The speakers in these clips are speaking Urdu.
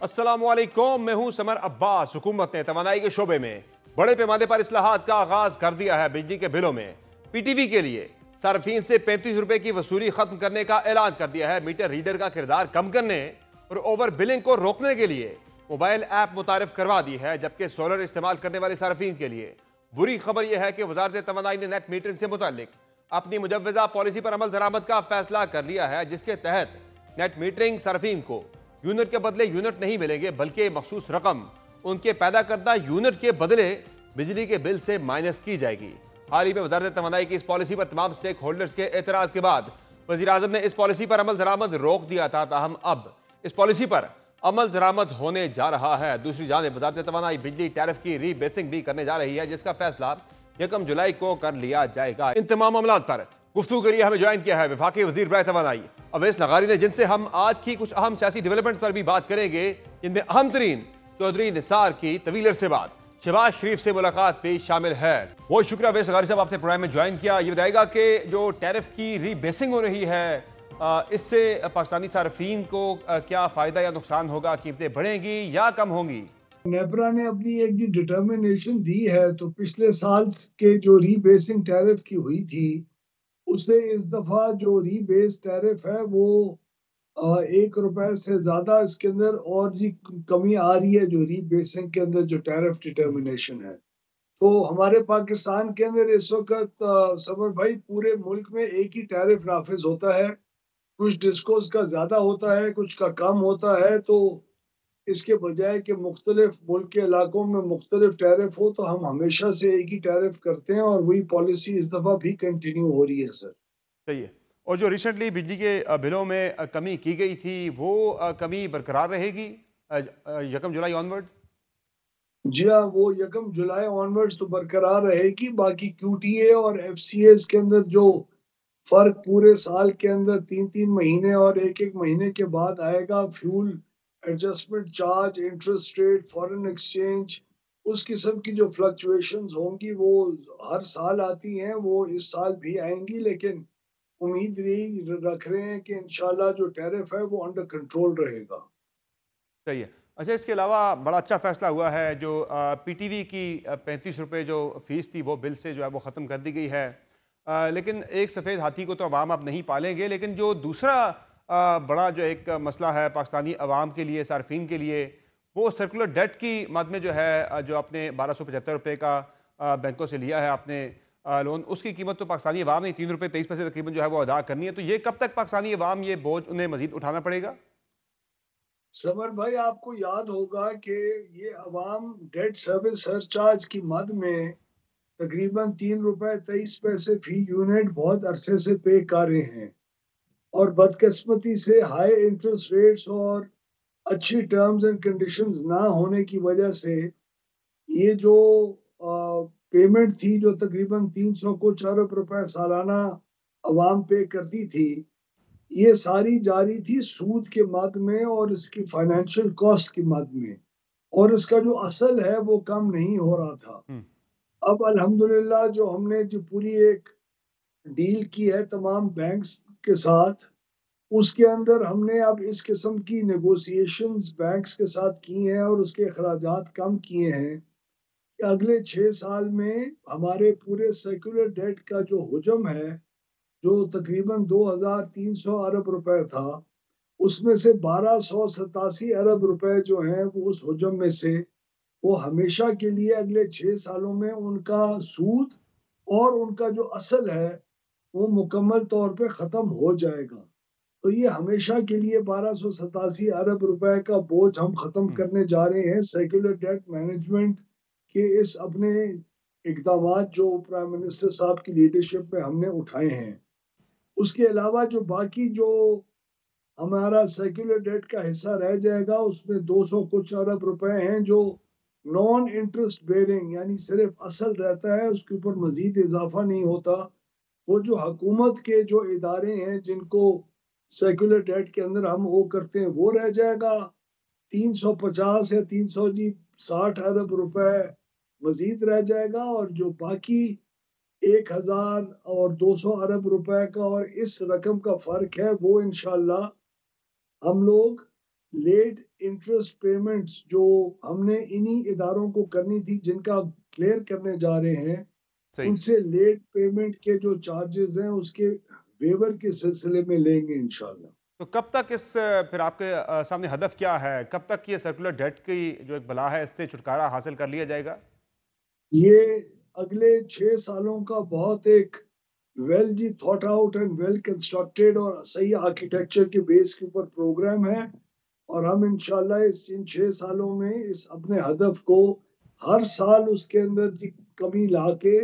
السلام علیکم، میں ہوں سمر عباس۔ حکومت نے توانائی کے شعبے میں بڑے پیمانے پر اصلاحات کا آغاز کر دیا ہے۔ بجلی کے بلوں میں پی ٹی وی کے لیے صارفین سے 35 روپے کی وصولی ختم کرنے کا اعلان کر دیا ہے۔ میٹر ریڈر کا کردار کم کرنے اور اوور بلنگ کو روکنے کے لیے موبائل ایپ متعارف کروا دی ہے، جبکہ سولر استعمال کرنے والے صارفین کے لیے بری خبر یہ ہے کہ وزارت توانائی نے نیٹ میٹرنگ سے متعلق اپنی مجوزہ پالیسی پر عمل درآمد کا فیصلہ کر لیا ہے، جس کے تحت نیٹ میٹرنگ صارفین کو یونٹ کے بدلے یونٹ نہیں ملیں گے، بلکہ مخصوص رقم ان کے پیدا کردہ یونٹ کے بدلے بجلی کے بل سے مائنس کی جائے گی۔ حال ہی میں وزارت توانائی کی اس پالیسی پر تمام سٹیک ہولڈرز کے اعتراض کے بعد وزیر اعظم نے اس پالیسی پر عمل درآمد روک دیا تھا، تاہم اب اس پالیسی پر عمل درآمد ہونے جا رہا ہے۔ دوسری جانب وزارت توانائی بجلی ٹیرف کی ری بیسنگ بھی کرنے جا رہی ہے، جس کا فیصلہ 1 جولائی کو کر لیا جائے گا۔ ان تمام معاملات پر گفتگو کے لیے ہمیں جوائن کیا ہے وفاقی وزیر برائے توانائی اویس لغاری نے، جن سے ہم آج کی کچھ اہم سیاسی ڈیولپمنٹ پر بھی بات کریں گے، جن میں اہم ترین چودھری نثار کی طویل عرصے بعد شہباز شریف سے ملاقات بھی شامل ہے۔ بہت شکریہ اویس لغاری صاحب، آپ نے پروگرام میں جوائن کیا۔ یہ بتائے گا کہ جو ٹیرف کی ری بیسنگ ہو رہی ہے، اس سے پاکستانی صارفین کو کیا فائدہ یا نقصان ہوگا؟ قیمتیں بڑھیں گی یا کم ہوں گی؟ نیپرا نے اپنی ایک ڈٹرمنیشن دی ہے، تو پچھلے سال کے جو ری بیسنگ ٹیرف کی ہوئی تھی، اسے اس دفعہ جو ری بیس ٹیرف ہے وہ 1 روپے سے زیادہ اس کے اندر اور جی کمی آ رہی ہے، جو ری بیسنگ کے اندر جو ٹیرف ڈٹرمنیشن ہے۔ تو ہمارے پاکستان کے اندر اس وقت صبر بھائی پورے ملک میں ایک ہی ٹیرف نافذ ہوتا ہے، کچھ ڈسکوز کا زیادہ ہوتا ہے، کچھ کا کم ہوتا ہے۔ تو اس کے بجائے کہ مختلف ملک کے علاقوں میں مختلف ٹیرف ہو، تو ہم ہمیشہ سے ایک ہی ٹیرف کرتے ہیں، اور وہی پالیسی اس دفعہ بھی کنٹینیو ہو رہی ہے سر۔ صحیح ہے۔ اور جو ریسنٹلی بجلی کے بلوں میں کمی کی گئی تھی، وہ کمی برقرار رہے گی 1 جولائی آنورڈ؟ جی ہاں، وہ 1 جولائی آنورڈز تو برقرار رہے گی۔ باقی کیو ٹی اے اور ایف سی ایز کے اندر جو فرق پورے سال کے اندر 3 مہینے اور 1 مہینے کے بعد آئے گا، fuel adjustment charge, interest rate, foreign exchange, اس قسم کی جو فلکچویشنز ہوں گی وہ ہر سال آتی ہیں، وہ اس سال بھی آئیں گی، لیکن امید یہی رکھ رہے ہیں کہ انشاءاللہ جو ٹیرف ہے وہ انڈر کنٹرول رہے گا۔ صحیح ہے۔ اچھا، اس کے علاوہ بڑا اچھا فیصلہ ہوا ہے، جو پی ٹی وی کی 35 روپے جو فیس تھی وہ بل سے جو ہے وہ ختم کر دی گئی ہے۔ لیکن ایک سفید ہاتھی کو تو عوام اب نہیں پالیں گے، لیکن جو دوسرا بڑا جو ایک مسئلہ ہے پاکستانی عوام کے لیے، صارفین کے لیے، وہ سرکولر ڈیٹ کی مد میں جو ہے جو آپ نے 1275 روپے کا بینکوں سے لیا ہے آپ نے لون، اس کی قیمت تو پاکستانی عوام نے 3 روپے 23 پیسے تقریباً جو ہے وہ ادا کرنی ہے۔ تو یہ کب تک پاکستانی عوام یہ بوجھ انہیں مزید اٹھانا پڑے گا؟ سمر بھائی، آپ کو یاد ہوگا کہ یہ عوام ڈیٹ سروس سرچارج کی مد میں تقریباً 3 روپے 23 پیسے فی یونٹ بہت عرصے سے پے کر رہے ہیں، اور بدقسمتی سے ہائی انٹرسٹ ریٹس اور اچھی ٹرمز اینڈ کنڈیشنز نہ ہونے کی وجہ سے یہ جو پیمنٹ تھی، جو تقریباً 300 کچھ ارب روپے سالانہ عوام پے کرتی تھی، یہ ساری جاری تھی سود کے مد میں اور اس کی فائنینشیل کاسٹ کی مد میں، اور اس کا جو اصل ہے وہ کم نہیں ہو رہا تھا۔ اب الحمدللہ جو ہم نے جو پوری ایک ڈیل کی ہے تمام بینکس کے ساتھ، اس کے اندر ہم نے اب اس قسم کی نیگوسیشنز بینکس کے ساتھ کی ہیں اور اس کے اخراجات کم کیے ہیں کہ اگلے 6 سال میں ہمارے پورے سیکولر ڈیٹ کا جو حجم ہے، جو تقریباً 2300 ارب روپے تھا، اس میں سے 1287 ارب روپے جو ہیں وہ اس حجم میں سے وہ ہمیشہ کے لیے اگلے 6 سالوں میں ان کا سود اور ان کا جو اصل ہے وہ مکمل طور پہ ختم ہو جائے گا۔ تو یہ ہمیشہ کے لیے 1287 ارب روپے کا بوجھ ہم ختم کرنے جا رہے ہیں سیکولر ڈیٹ مینجمنٹ کے اس اپنے اقدامات جو پرائم منسٹر صاحب کی لیڈرشپ میں ہم نے اٹھائے ہیں۔ اس کے علاوہ جو باقی جو ہمارا سیکولر ڈیٹ کا حصہ رہ جائے گا، اس میں 200 کچھ ارب روپے ہیں جو نان انٹرسٹ بیرنگ، یعنی صرف اصل رہتا ہے، اس کے اوپر مزید اضافہ نہیں ہوتا۔ وہ جو حکومت کے جو ادارے ہیں جن کو سیکولر ڈیٹ کے اندر ہم وہ کرتے ہیں، وہ رہ جائے گا 350 یا 360 ارب روپے مزید رہ جائے گا، اور جو باقی 1200 ارب روپے کا اور اس رقم کا فرق ہے وہ انشاءاللہ ہم لوگ لیٹ انٹرسٹ پیمنٹس جو ہم نے انہی اداروں کو کرنی تھی جن کا کلیئر کرنے جا رہے ہیں، صحیح. ان سے لیٹ پیمنٹ کے جو چارجز ہیں اس کے ویور کے سلسلے میں لیں گے انشاءاللہ۔ تو کب تک پھر آپ کے سامنے ہدف کیا ہے؟ کب تک یہ سرکولر ڈیٹ کی جو ایک بلا ہے اس سے چھٹکارا حاصل کر لیا جائے گا؟ یہ اگلے 6 سالوں کا بہت ایک ویل جی thought out and well constructed اور صحیح آرکیٹیکچر کے بیس کے اوپر پروگرام ہے، اور ہم انشاءاللہ ان 6 سالوں میں اس اپنے ہدف کو ہر سال اس کے اندر کی کمی لا کے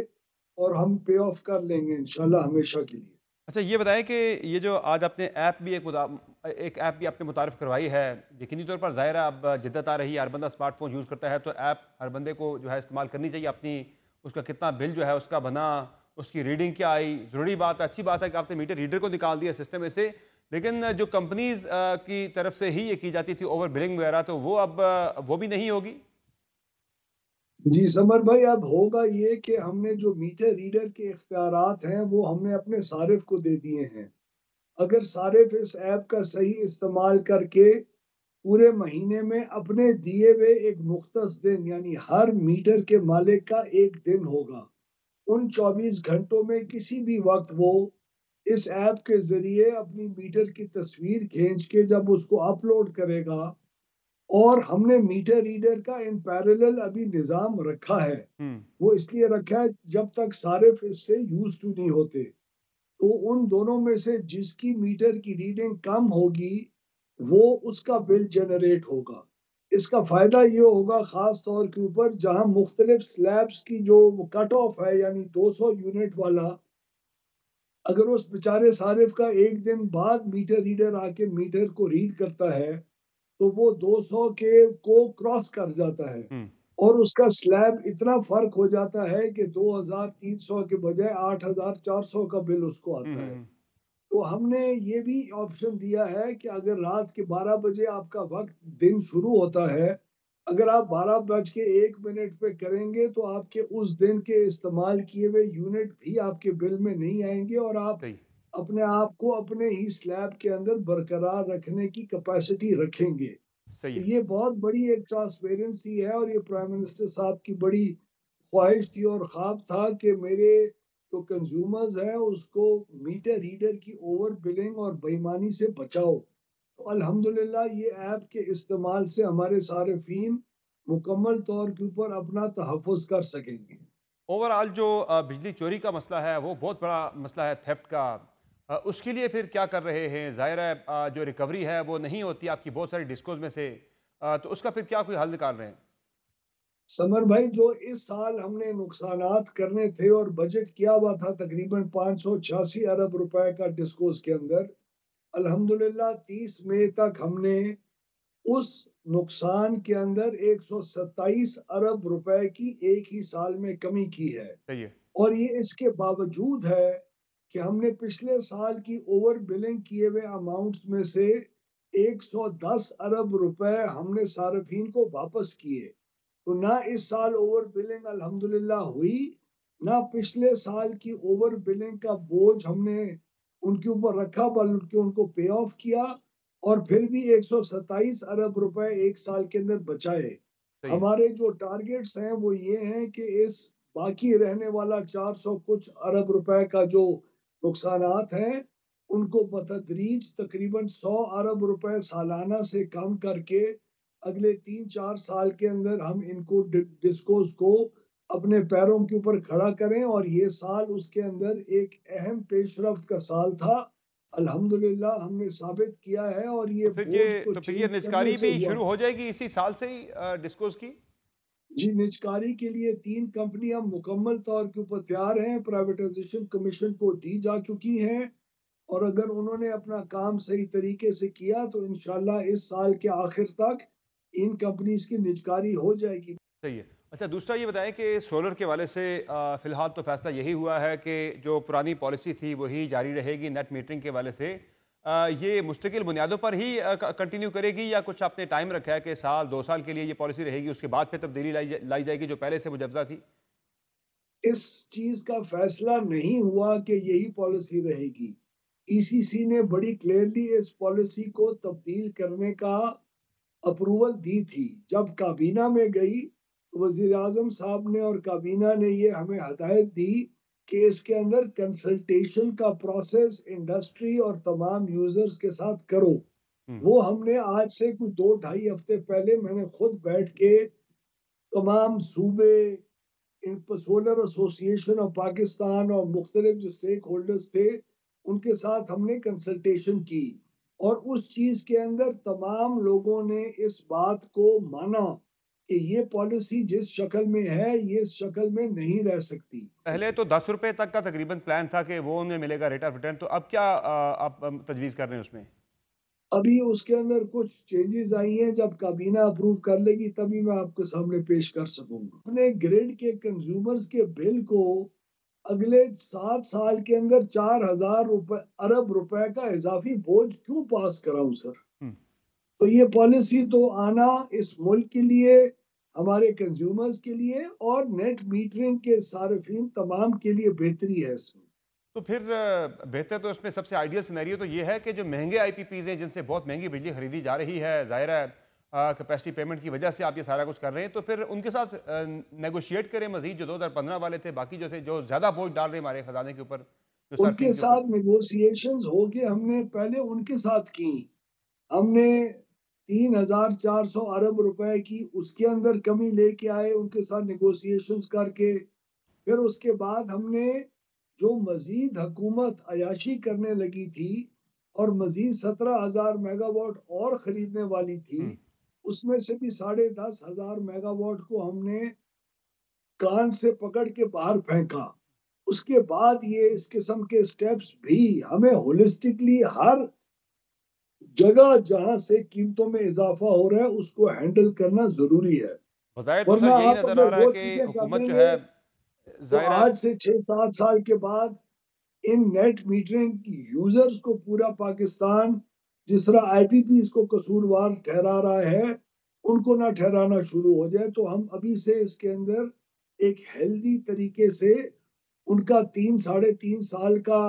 اور ہم پے آف کر لیں گے انشاءاللہ ہمیشہ کے لیے۔ اچھا یہ بتائیں کہ یہ جو آج آپ نے ایپ بھی ایک ایپ بھی آپ نے متعارف کروائی ہے، یقینی طور پر ظاہر ہے اب جدت آ رہی ہے، ہر بندہ اسمارٹ فون یوز کرتا ہے تو ایپ ہر بندے کو جو ہے استعمال کرنی چاہیے اپنی، اس کا کتنا بل جو ہے اس کا بنا، اس کی ریڈنگ کیا آئی، ضروری بات ہے، اچھی بات ہے کہ آپ نے میٹر ریڈر کو نکال دیا سسٹم میں سے، لیکن جو کمپنیز کی طرف سے ہی یہ کی جاتی تھی اوور بلنگ وغیرہ تو وہ اب وہ بھی نہیں ہوگی؟ جی سمر بھائی، اب ہوگا یہ کہ ہم نے جو میٹر ریڈر کے اختیارات ہیں وہ ہم نے اپنے صارف کو دے دیے ہیں۔ اگر صارف اس ایپ کا صحیح استعمال کر کے پورے مہینے میں اپنے دیے ہوئے ایک مختص دن، یعنی ہر میٹر کے مالک کا ایک دن ہوگا، ان 24 گھنٹوں میں کسی بھی وقت وہ اس ایپ کے ذریعے اپنی میٹر کی تصویر کھینچ کے جب اس کو اپلوڈ کرے گا، اور ہم نے میٹر ریڈر کا ان پیرالل ابھی نظام رکھا ہے، ہوں. وہ اس لیے رکھا ہے جب تک صارف اس سے یوز ٹو نہیں ہوتے، تو ان دونوں میں سے جس کی میٹر کی ریڈنگ کم ہوگی وہ اس کا بل جنریٹ ہوگا۔ اس کا فائدہ یہ ہوگا خاص طور کے اوپر جہاں مختلف سلیبز کی جو کٹ آف ہے، یعنی 200 یونٹ والا، اگر اس بیچارے صارف کا ایک دن بعد میٹر ریڈر آ کے میٹر کو ریڈ کرتا ہے تو وہ 200 کے کو کراس کر جاتا ہے، ہوں. اور اس کا سلیب اتنا فرق ہو جاتا ہے کہ 2300 کے بجائے 8400 کا بل اس کو ہوں. آتا ہے۔ ہوں. تو ہم نے یہ بھی آپشن دیا ہے کہ اگر رات کے 12 بجے آپ کا وقت دن شروع ہوتا ہے، اگر آپ 12 بج کے 1 منٹ پہ کریں گے تو آپ کے اس دن کے استعمال کیے ہوئے یونٹ بھی آپ کے بل میں نہیں آئیں گے، اور آپ صحیح. اپنے آپ کو اپنے ہی سلیب کے اندر برقرار رکھنے کی کیپیسٹی رکھیں گے۔ صحیح تو ہے. یہ بہت بڑی ایک ٹرانسپیرنسی ہے، اور یہ پرائم منسٹر صاحب کی بڑی خواہش تھی اور خواب تھا کہ میرے جو کنزیومرز ہیں اس کو میٹر ریڈر کی اوور بلنگ اور بےایمانی سے بچاؤ۔ تو الحمدللہ یہ ایپ کے استعمال سے ہمارے صارفین مکمل طور کے اوپر اپنا تحفظ کر سکیں گے۔ اوورآل جو بجلی چوری کا مسئلہ ہے وہ بہت بڑا مسئلہ ہے تھیفٹ کا، اس کے لیے پھر کیا کر رہے ہیں؟ ظاہر ہے جو ریکوری ہے وہ نہیں ہوتی آپ کی بہت ساری ڈسکوز میں سے، تو اس کا پھر کیا کوئی حل نکال رہے ہیں؟ سمر بھائی، جو اس سال ہم نے نقصانات کرنے تھے اور بجٹ کیا ہوا تھا تقریباً 586 ارب روپے کا ڈسکوز کے اندر، الحمدللہ 30 مئی تک ہم نے اس نقصان کے اندر 127 ارب روپے کی ایک ہی سال میں کمی کی ہے۔ صحیح ہے. اور یہ اس کے باوجود ہے کہ ہم نے پچھلے سال کی اوور بلنگ کیے ہوئے اماؤنٹس میں سے 110 ارب روپے ہم نے صارفین کو واپس کیے۔ تو نہ اس سال اوور بلنگ الحمدللہ ہوئی، نہ پچھلے سال کی اوور بلنگ کا بوجھ ہم نے ان کے اوپر رکھا، بلکہ ان کو پے آف کیا، اور پھر بھی 127 ارب روپے ایک سال کے اندر بچائے۔ صحیح ہے. ہمارے جو ٹارگیٹس ہیں وہ یہ ہیں کہ اس باقی رہنے والا 400 کچھ ارب روپے کا جو نقصانات ہیں ان کو بتدریج تقریباً 100 ارب روپے سالانہ سے کم کر کے اگلے 3 4 سال کے اندر ہم ان کو ڈسکوز کو اپنے پیروں کے اوپر کھڑا کریں، اور یہ سال اس کے اندر ایک اہم پیش رفت کا سال تھا۔ الحمدللہ ہم نے ثابت کیا ہے، اور یہ بورڈ کو تو پھر یہ چینج کرنے نجکاری سے بھی ہوا شروع ہے۔ ہو جائے گی اسی سال سے ہی ڈسکوز کی؟ جی، نجکاری کے لیے 3 کمپنیاں مکمل طور کے اوپر تیار ہیں، پرائیویٹائزیشن کمیشن کو دی جا چکی ہیں، اور اگر انہوں نے اپنا کام صحیح طریقے سے کیا تو انشاءاللہ اس سال کے آخر تک ان کمپنیز کی نجکاری ہو جائے گی۔ صحیح ہے. اچھا دوسرا یہ بتائیں کہ سولر کے والے سے فی الحال تو فیصلہ یہی ہوا ہے کہ جو پرانی پالیسی تھی وہی جاری رہے گی نیٹ میٹرنگ کے والے سے، یہ مستقل بنیادوں پر ہی کنٹینیو کرے گی یا کچھ آپ نے ٹائم رکھا ہے کہ سال 2 سال کے لیے یہ پالیسی رہے گی اس کے بعد پھر تبدیلی لائی جائے گی جو پہلے سے مجوزہ تھی؟ اس چیز کا فیصلہ نہیں ہوا کہ یہی پالیسی رہے گی۔ ای سی سی نے بڑی کلیئرلی اس پالیسی کو تبدیل کرنے کا اپروول دی تھی. جب کابینہ میں گئی تو وزیر اعظم صاحب نے اور کابینہ نے یہ ہمیں ہدایت دی کہ اس کے اندر کنسلٹیشن کا پروسیس انڈسٹری اور تمام یوزرز کے ساتھ کرو. ہم، وہ ہم نے آج سے کچھ 2 ڈھائی ہفتے پہلے میں نے خود بیٹھ کے تمام صوبے سولر ایسوسی ایشن آف پاکستان اور مختلف جو اسٹیک ہولڈرز تھے ان کے ساتھ ہم نے کنسلٹیشن کی اور اس چیز کے اندر تمام لوگوں نے اس بات کو مانا کہ یہ پالیسی جس شکل میں ہے یہ اس شکل میں نہیں رہ سکتی. پہلے تو 10 روپے تک کا تقریباً پلان تھا کہ وہ انہیں ملے گا ریٹ آف ریٹرن، تو اب کیا آپ تجویز کر رہے ہیں اس میں؟ ابھی اس کے اندر کچھ چینجز آئی ہیں، جب کابینہ اپروو کر لے گی تبھی میں آپ کے سامنے پیش کر سکوں گا. ہم نے گریڈ کے کنزیومرز کے بل کو اگلے 7 سال کے اندر 4,000 ارب روپے کا اضافی بوجھ کیوں پاس کراؤں سر؟ ہم، تو یہ پالیسی تو آنا اس ملک کے لیے، ہمارے کنزیومرز کے لیے اور نیٹ میٹرنگ کے صارفین تمام کے لیے بہتری ہے اس میں. تو پھر بہتر تو اس میں سب سے آئیڈیل سینیریو تو یہ ہے کہ جو مہنگے آئی پی پیز ہیں جن سے بہت مہنگی بجلی خریدی جا رہی ہے، ظاہر ہے کیپیسٹی پیمنٹ کی وجہ سے آپ یہ سارا کچھ کر رہے ہیں، تو پھر ان کے ساتھ نیگوشیٹ کریں مزید، جو 2015 والے تھے، باقی جو تھے جو زیادہ بوجھ ڈال رہے ہیں ہمارے خزانے کے اوپر، جو ان کے صارفین کے اوپر. ساتھ نیگوسیشنز ہو کے ہم نے پہلے ان کے ساتھ کی. ہم نے 3,400 ارب روپے کی اس کے اندر کمی لے کے آئے ان کے ساتھ نیگوسیشنز کر کے. پھر اس کے بعد ہم نے جو مزید حکومت عیاشی کرنے لگی تھی اور مزید 17,000 میگا واٹ اور خریدنے والی تھی، ہم، اس میں سے بھی 10,500 میگا واٹ کو ہم نے کان سے پکڑ کے باہر پھینکا. اس کے بعد یہ اس قسم کے سٹیپس بھی ہمیں ہولسٹکلی ہر جگہ جہاں سے قیمتوں میں اضافہ ہو رہا ہے اس کو ہینڈل کرنا ضروری ہے. بظاہر تو ورنہ سر یہی آپ نظر آ اگر رہا ہے وہ کہ چیزیں کر حکومت دیں جو گے ہے تو ظاہر ہے. آج سے 6 7 سال کے بعد ان نیٹ میٹرنگ یوزرز کو پورا پاکستان جس طرح آئی پی پی اس کو قصوروار ٹھہرا رہا ہے ان کو نہ ٹھہرانا شروع ہو جائے. تو ہم ابھی سے اس کے اندر ایک ہیلدی طریقے سے ان کا 3 3.5 سال کا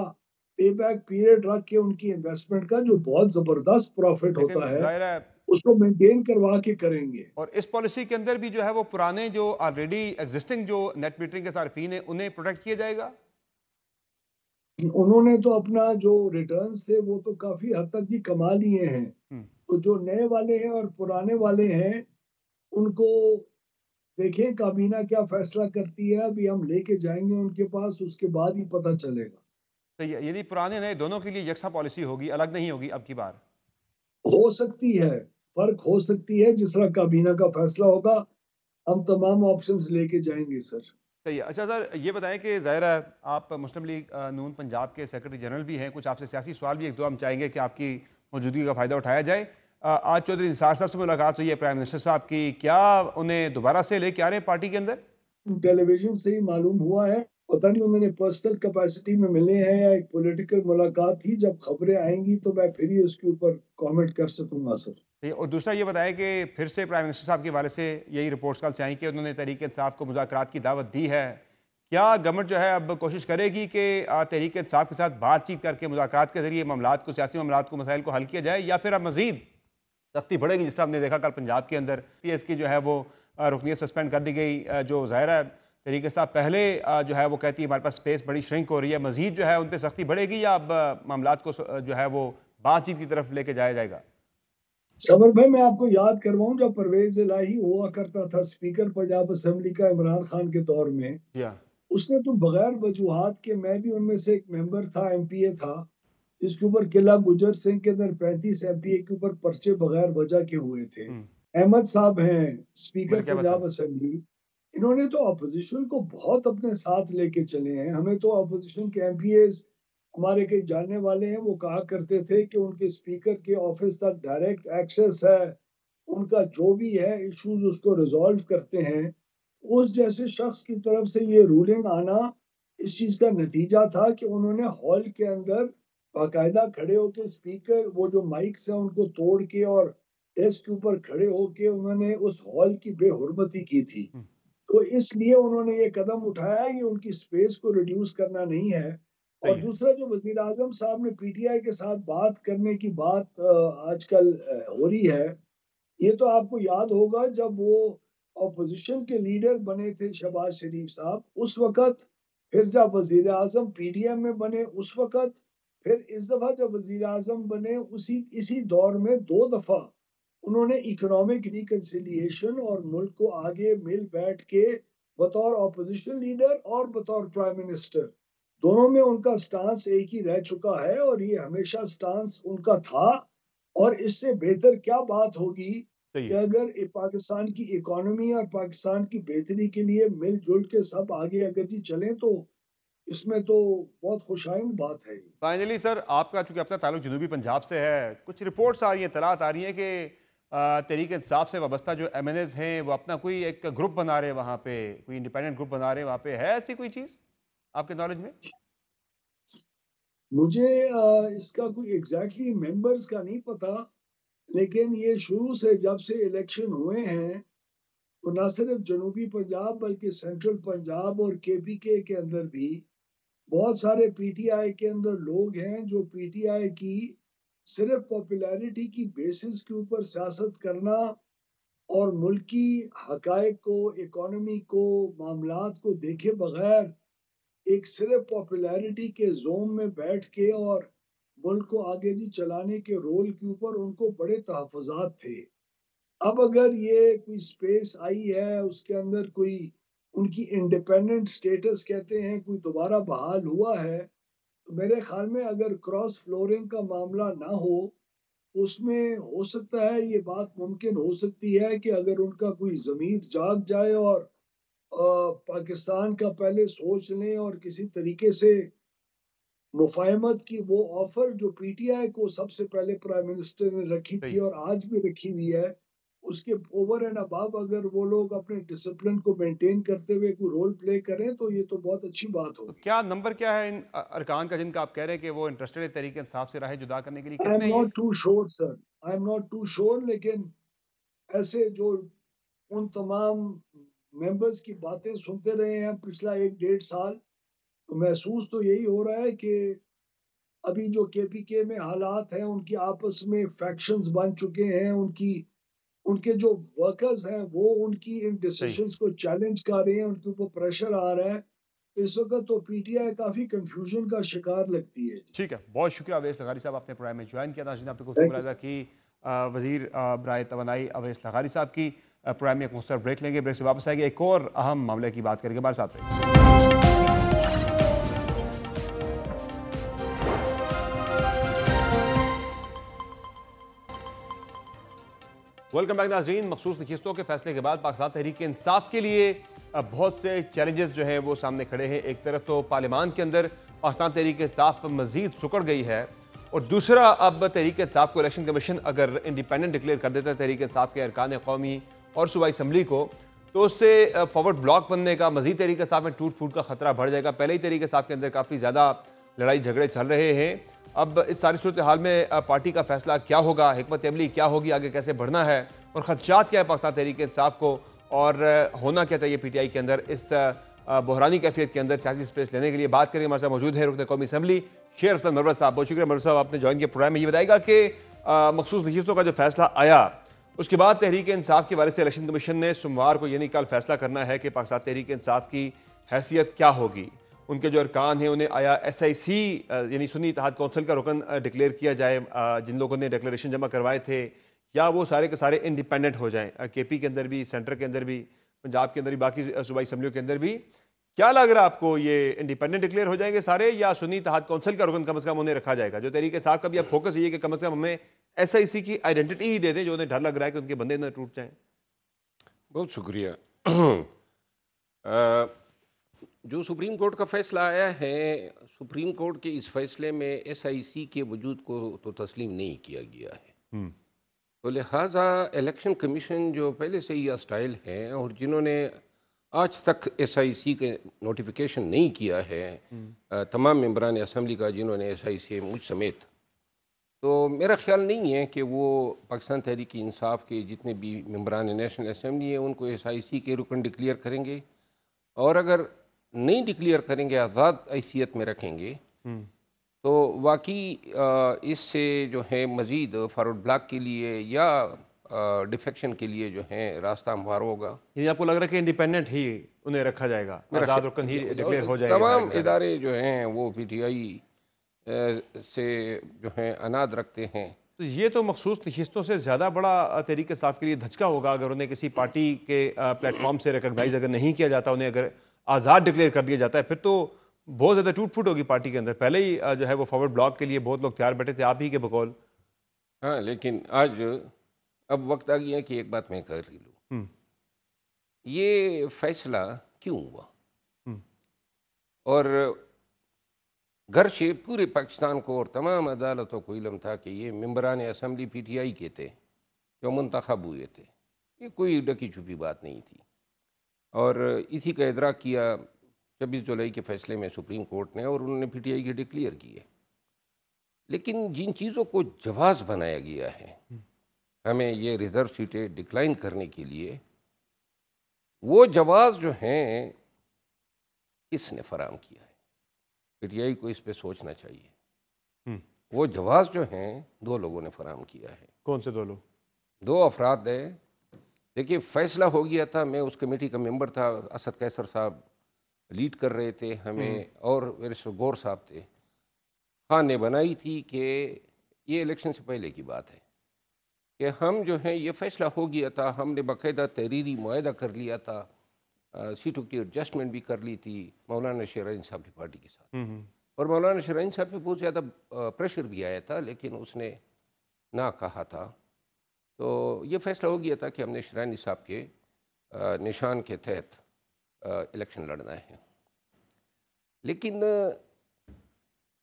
پے بیک پیریڈ رکھ کے ان کی انویسٹمنٹ کا جو بہت زبردست پروفٹ لیکن ہوتا ہے ظاہر ہے، اس کو مینٹین کروا کے کریں گے. اور اس پالیسی کے اندر بھی جو ہے وہ پرانے جو آلریڈی ایگزسٹنگ جو نیٹ میٹرنگ کے صارفین ہیں انہیں پروٹیکٹ کیا جائے گا؟ انہوں نے تو اپنا جو ریٹرنز تھے وہ تو کافی حد تک جی کما لیے ہیں. ہم، تو جو نئے والے ہیں اور پرانے والے ہیں ان کو دیکھیں کابینہ کیا فیصلہ کرتی ہے. ابھی ہم لے کے جائیں گے ان کے پاس، اس کے بعد ہی پتہ چلے گا. تو یعنی پرانے نئے دونوں کے لیے یکساں پالیسی ہوگی، الگ نہیں ہوگی اب کی بار؟ ہو سکتی ہے، فرق ہو سکتی ہے، جس طرح کابینہ کا فیصلہ ہوگا ہم تمام آپشنز لے کے جائیں گے سر. صحیح ہے. اچھا سر، یہ بتائیں کہ ظاہر ہے آپ مسلم لیگ نون پنجاب کے سیکرٹری جنرل بھی ہیں، کچھ آپ سے سیاسی سوال بھی ایک دو ہم چاہیں گے کہ آپ کی موجودگی کا فائدہ اٹھایا جائے. آج چودھری نثار صاحب سے ملاقات ہوئی ہے پرائم منسٹر صاحب کی، کیا انہیں دوبارہ سے لے کے آ رہے ہیں پارٹی کے اندر؟ ٹیلی ویژن سے ہی معلوم ہوا ہے، پتہ نہیں انہوں نے پرسنل کیپیسٹی میں ملے ہیں یا ایک پولیٹیکل ملاقات تھی. جب خبریں آئیں گی تو میں پھر ہی اس کے اوپر کامنٹ کر سکوں گا سر. اور دوسرا یہ بتائیں کہ پھر سے پرائم منسٹر صاحب کے حوالے سے یہی رپورٹس کل سے آئیں کہ انہوں نے تحریک انصاف کو مذاکرات کی دعوت دی ہے. کیا گورنمنٹ جو ہے اب کوشش کرے گی کہ تحریک انصاف کے ساتھ بات چیت کر کے مذاکرات کے ذریعے معاملات کو، سیاسی معاملات کو، مسائل کو حل کیا جائے، یا پھر اب مزید سختی بڑھے گی؟ جس طرح ہم نے دیکھا کل پنجاب کے اندر پی ایس کی جو ہے وہ رکنیت سسپینڈ کر دی گئی. جو ظاہر ہے تحریک انصاف پہلے جو ہے وہ کہتی ہے ہمارے پاس سپیس بڑی شرنک ہو رہی ہے، مزید جو ہے ان پہ سختی بڑھے گی یا اب معاملات کو جو ہے وہ بات چیت کی طرف لے کے جایا جائے گا؟ صبر بھائی میں آپ کو یاد کرواؤں جب پرویز الہی ہوا کرتا تھا اسپیکر پنجاب اسمبلی کا عمران خان کے دور میں، جی ہاں. اس نے تو بغیر وجوہات کے، میں بھی ان میں سے ایک ممبر تھا، ایم پی اے تھا، جس کے اوپر قلعہ گجر سنگھ کے اندر 35 ایم پی اے کے اوپر پرچے بغیر وجہ کے ہوئے تھے. ہوں. احمد صاحب ہیں اسپیکر ملک احمد صاحب. پنجاب اسمبلی، انہوں نے تو اپوزیشن کو بہت اپنے ساتھ لے کے چلے ہیں. ہمیں تو اپوزیشن کے ایم پی ایز ہمارے کئی جاننے والے ہیں، وہ کہا کرتے تھے کہ ان کے اسپیکر کے آفس تک ڈائریکٹ ایکسس ہے، ان کا جو بھی ہے ایشوز اس کو ریزالو کرتے ہیں. اس جیسے شخص کی طرف سے یہ رولنگ آنا اس چیز کا نتیجہ تھا کہ انہوں نے ہال کے اندر باقاعدہ کھڑے ہو کے اسپیکر وہ جو مائکس ہیں ان کو توڑ کے اور ڈیسک کے اوپر کھڑے ہو کے انہوں نے اس ہال کی بے حرمتی کی تھی. تو اس لیے انہوں نے یہ قدم اٹھایا، یہ ان کی سپیس کو ریڈیوس کرنا نہیں ہے. اور صحیح ہے. دوسرا جو وزیر اعظم صاحب نے پی ٹی آئی کے ساتھ بات کرنے کی بات آج کل ہو رہی ہے، یہ تو آپ کو یاد ہوگا جب وہ اپوزیشن کے لیڈر بنے تھے شہباز شریف صاحب اس وقت، پھر جب وزیر اعظم پی ڈی ایم میں بنے اس وقت، پھر اس دفعہ جب وزیر اعظم بنے اسی دور میں 2 دفعہ انہوں نے اکنامک ریکنسیلیشن اور ملک کو آگے مل بیٹھ کے بطور اپوزیشن لیڈر اور بطور پرائم منسٹر دونوں میں ان کا سٹانس ایک ہی رہ چکا ہے، اور یہ ہمیشہ سٹانس ان کا تھا۔ اور اس سے بہتر کیا بات ہوگی صحیح کہ ہے. اگر پاکستان کی اکانومی اور پاکستان کی بہتری کے لیے مل جل کے سب آگے اگر جی چلیں تو اس میں تو بہت خوشائند بات ہے۔ فائنلی سر، آپ کا چونکہ اپنا تعلق جنوبی پنجاب سے ہے، کچھ رپورٹس آ رہی ہیں، اطلاعات آ رہی ہیں کہ تحریک انصاف سے وابستہ جو ایم این ایز ہیں وہ اپنا کوئی ایک گروپ بنا رہے ہیں وہاں پہ، کوئی انڈیپینڈنٹ گروپ بنا رہے ہیں وہاں پہ، ہے ایسی کوئی چیز آپ کے نالج میں؟ مجھے اس کا کوئی ایگزیکٹلی ممبرز کا نہیں پتا، لیکن یہ شروع سے جب سے الیکشن ہوئے ہیں تو نہ صرف جنوبی پنجاب بلکہ سینٹرل پنجاب اور کے پی کے اندر بھی بہت سارے پی ٹی آئی کے اندر لوگ ہیں جو پی ٹی آئی کی صرف پاپولیرٹی کی بیسس کے اوپر سیاست کرنا اور ملکی حقائق کو، اکانومی کو، معاملات کو دیکھے بغیر ایک صرف پاپولیرٹی کے زوم میں بیٹھ کے اور ملک کو آگے نہیں چلانے کے رول کے اوپر ان کو بڑے تحفظات تھے۔ اب اگر یہ کوئی سپیس آئی ہے، اس کے اندر کوئی ان کی انڈیپینڈنٹ سٹیٹس کہتے ہیں کوئی دوبارہ بحال ہوا ہے، تو میرے خیال میں اگر کراس فلورنگ کا معاملہ نہ ہو، اس میں ہو سکتا ہے یہ بات ممکن ہو سکتی ہے کہ اگر ان کا کوئی ضمیر جاگ جائے اور پاکستان کا پہلے سوچ لیں اور کسی طریقے سے مفاہمت کی وہ آفر جو پی ٹی آئی کو سب سے پہلے پرائم منسٹر نے رکھی تھی صحیح. اور آج بھی رکھی ہوئی ہے، اس کے اوور اینڈ اباب اگر وہ لوگ اپنے ڈسپلن کو مینٹین کرتے ہوئے کوئی رول پلے کریں تو یہ تو بہت اچھی بات تو ہوگی۔ کیا نمبر کیا ہے ان ارکان کا جن کا آپ کہہ رہے ہیں کہ وہ انٹرسٹڈ ہے تحریک انصاف سے راہ جدا کرنے کے لیے، آئی ایم کتنے یہ؟ ناٹ ٹو شور سر، آئی ایم ناٹ ٹو شور، لیکن ایسے جو ان تمام ممبرز کی باتیں سنتے رہے ہیں پچھلا 1 ڈیڑھ سال، تو محسوس تو یہی ہو رہا ہے کہ ابھی جو کے پی کے میں حالات ہیں ان کی آپس میں فیکشنز بن چکے ہیں، ان کے جو ورکرز ہیں وہ ان کی ان صحیح. ڈیسیشنز کو چیلنج کر رہے ہیں، ان کے اوپر پریشر آ رہا ہے۔ اس وقت تو P T I coffee confusion کا شکار لگتی ہے۔ ٹھیک ہے، بہت شکریہ اویس لغاری صاحب، آپ نے پروگرام میں جوائن کیا. ناظرین، آپ نے گفتگو تھینک یو ملاحظہ سر۔ کی وزیر برائے توانائی اویس لغاری صاحب کی. پروگرام میں ایک مختصر بریک لیں گے، بریک سے واپس آئیں گے، ایک اور اہم معاملے کی بات کریں گے. ہمارے ساتھ رہیے. ویلکم بیک ناظرین. مخصوص نشستوں کے فیصلے کے بعد پاکستان تحریک انصاف کے لیے بہت سے چیلنجز جو ہیں وہ سامنے کھڑے ہیں. ایک طرف تو پارلیمان کے اندر پاکستان تحریک انصاف مزید سکڑ گئی ہے، اور دوسرا اب تحریک انصاف کو الیکشن کمیشن اگر انڈیپینڈنٹ ڈکلیئر کر دیتا ہے تحریک انصاف کے ارکان قومی اور صوبائی اسمبلی کو، تو اس سے فارورڈ بلاک بننے کا، مزید تحریک انصاف میں ٹوٹ پھوٹ کا خطرہ بڑھ جائے گا. پہلے ہی تحریک انصاف کے اندر کافی زیادہ لڑائی جھگڑے چل رہے ہیں. اب اس ساری صورتحال میں پارٹی کا فیصلہ کیا ہوگا، حکمت عملی کیا ہوگی، آگے کیسے بڑھنا ہے، اور خدشات کیا ہے پاکستان تحریک انصاف کو، اور ہونا کیا چاہیے پی ٹی آئی کے اندر اس بحرانی کیفیت کے اندر سیاسی اسپیس لینے کے لیے. بات کریں، ہمارے ساتھ موجود ہے رکن قومی اسمبلی شیر افضل مرور صاحب. بہت شکریہ مرور صاحب، آپ نے جوائن کیا پروگرام میں. یہ بتائے گا کہ مخصوص نشستوں کا جو فیصلہ آیا اس کے بعد تحریک انصاف کی وجہ سے الیکشن کمیشن نے سوموار کو یعنی کل فیصلہ کرنا ہے کہ پاکستان تحریک انصاف کی حیثیت کیا ہوگی. ان کے جو ارکان ہیں انہیں آیا ایس آئی سی یعنی سنی اتحاد کونسل کا رکن ڈکلیئر کیا جائے جن لوگوں نے ڈکلیریشن جمع کروائے تھے، یا وہ سارے کے سارے انڈیپینڈنٹ ہو جائیں، کے پی کے اندر بھی، سینٹر کے اندر بھی، پنجاب کے اندر بھی، باقی صوبائی اسمبلیوں کے اندر بھی. کیا لگ رہا ہے آپ کو، یہ انڈیپینڈنٹ ڈکلیئر ہو جائیں گے سارے، یا سنی اتحاد کونسل کا رکن کم از کم انہیں رکھا جائے گا؟ جو تحریک انصاف کا بھی اب فوکس یہ ہے کہ کم از کم ہمیں ایس آئی سی کی آئیڈینٹی ہی دے دیں، جو انہیں ڈر لگ رہا ہے کہ ان کے بندے نہ ٹوٹ جائیں. بہت شکریہ. جو سپریم کورٹ کا فیصلہ آیا ہے، سپریم کورٹ کے اس فیصلے میں ایس آئی سی کے وجود کو تو تسلیم نہیں کیا گیا ہے، تو لہٰذا الیکشن کمیشن جو پہلے سے ہی اسٹائل ہیں اور جنہوں نے آج تک ایس آئی سی کے نوٹیفیکیشن نہیں کیا ہے، تمام ممبران اسمبلی کا جنہوں نے ایس آئی سی مجھ سمیت، تو میرا خیال نہیں ہے کہ وہ پاکستان تحریک انصاف کے جتنے بھی ممبران نیشنل اسمبلی ہیں ان کو ایس آئی سی کے رکن ڈکلیئر کریں گے، اور اگر نہیں ڈکلیئر کریں گے، آزاد حیثیت میں رکھیں گے، تو واقعی اس سے جو ہے مزید فارورڈ بلاک کے لیے یا ڈیفیکشن کے لیے جو ہیں راستہ ہموار ہوگا. یہ آپ کو لگ رہا ہے کہ انڈیپینڈنٹ ہی انہیں رکھا جائے گا, آزاد رکن ہی ڈکلیئر ہو جائے گا؟ تمام ادارے جو ہیں وہ پی ٹی آئی سے جو ہیں اناد رکھتے ہیں. تو یہ تو مخصوص نشستوں سے زیادہ بڑا تحریک انصاف کے لیے دھچکا ہوگا اگر انہیں کسی پارٹی کے پلیٹ فارم سے ریکگنائز اگر نہیں کیا جاتا, انہیں اگر آزاد ڈکلیئر کر دیا جاتا ہے, پھر تو بہت زیادہ ٹوٹ پھوٹ ہوگی پارٹی کے اندر. پہلے ہی جو ہے وہ فارورڈ بلاک کے لیے بہت لوگ تیار بیٹھے تھے آپ ہی کے بقول. ہاں لیکن آج اب وقت آ گیا ہے کہ ایک بات میں کر ہی لوں. یہ فیصلہ کیوں ہوا؟ اور گرچہ پورے پاکستان کو اور تمام عدالتوں کو علم تھا کہ یہ ممبران اسمبلی پی ٹی آئی کے تھے جو منتخب ہوئے تھے, یہ کوئی ڈکی چھپی بات نہیں تھی. اور اسی کا ادراک کیا 26 جولائی کے فیصلے میں سپریم کورٹ نے, اور انہوں نے پی ٹی آئی کے ڈکلیئر کیے. لیکن جن چیزوں کو جواز بنایا گیا ہے ہمیں یہ ریزرو سیٹیں ڈکلائن کرنے کے لیے, وہ جواز جو ہیں کس نے فراہم کیا ہے؟ پی ٹی آئی کو اس پہ سوچنا چاہیے. وہ جواز جو ہیں 2 لوگوں نے فراہم کیا ہے. کون سے 2 لوگ؟ 2 افراد ہیں. دیکھیے فیصلہ ہو گیا تھا, میں اس کمیٹی کا ممبر تھا, اسد قیصر صاحب لیڈ کر رہے تھے ہمیں, اور بیرسٹر گور صاحب تھے. خان نے بنائی تھی کہ یہ الیکشن سے پہلے کی بات ہے کہ ہم جو ہیں یہ فیصلہ ہو گیا تھا, ہم نے باقاعدہ تحریری معاہدہ کر لیا تھا, سیٹوں کی ایڈجسٹمنٹ بھی کر لی تھی مولانا شیرازی صاحب کی پارٹی کے ساتھ. اور مولانا شیرازی صاحب پہ بہت زیادہ پریشر بھی آیا تھا, لیکن اس نے نہ کہا تھا. تو یہ فیصلہ ہو گیا تھا کہ ہم نے شیرازی صاحب کے نشان کے تحت الیکشن لڑنا ہے. لیکن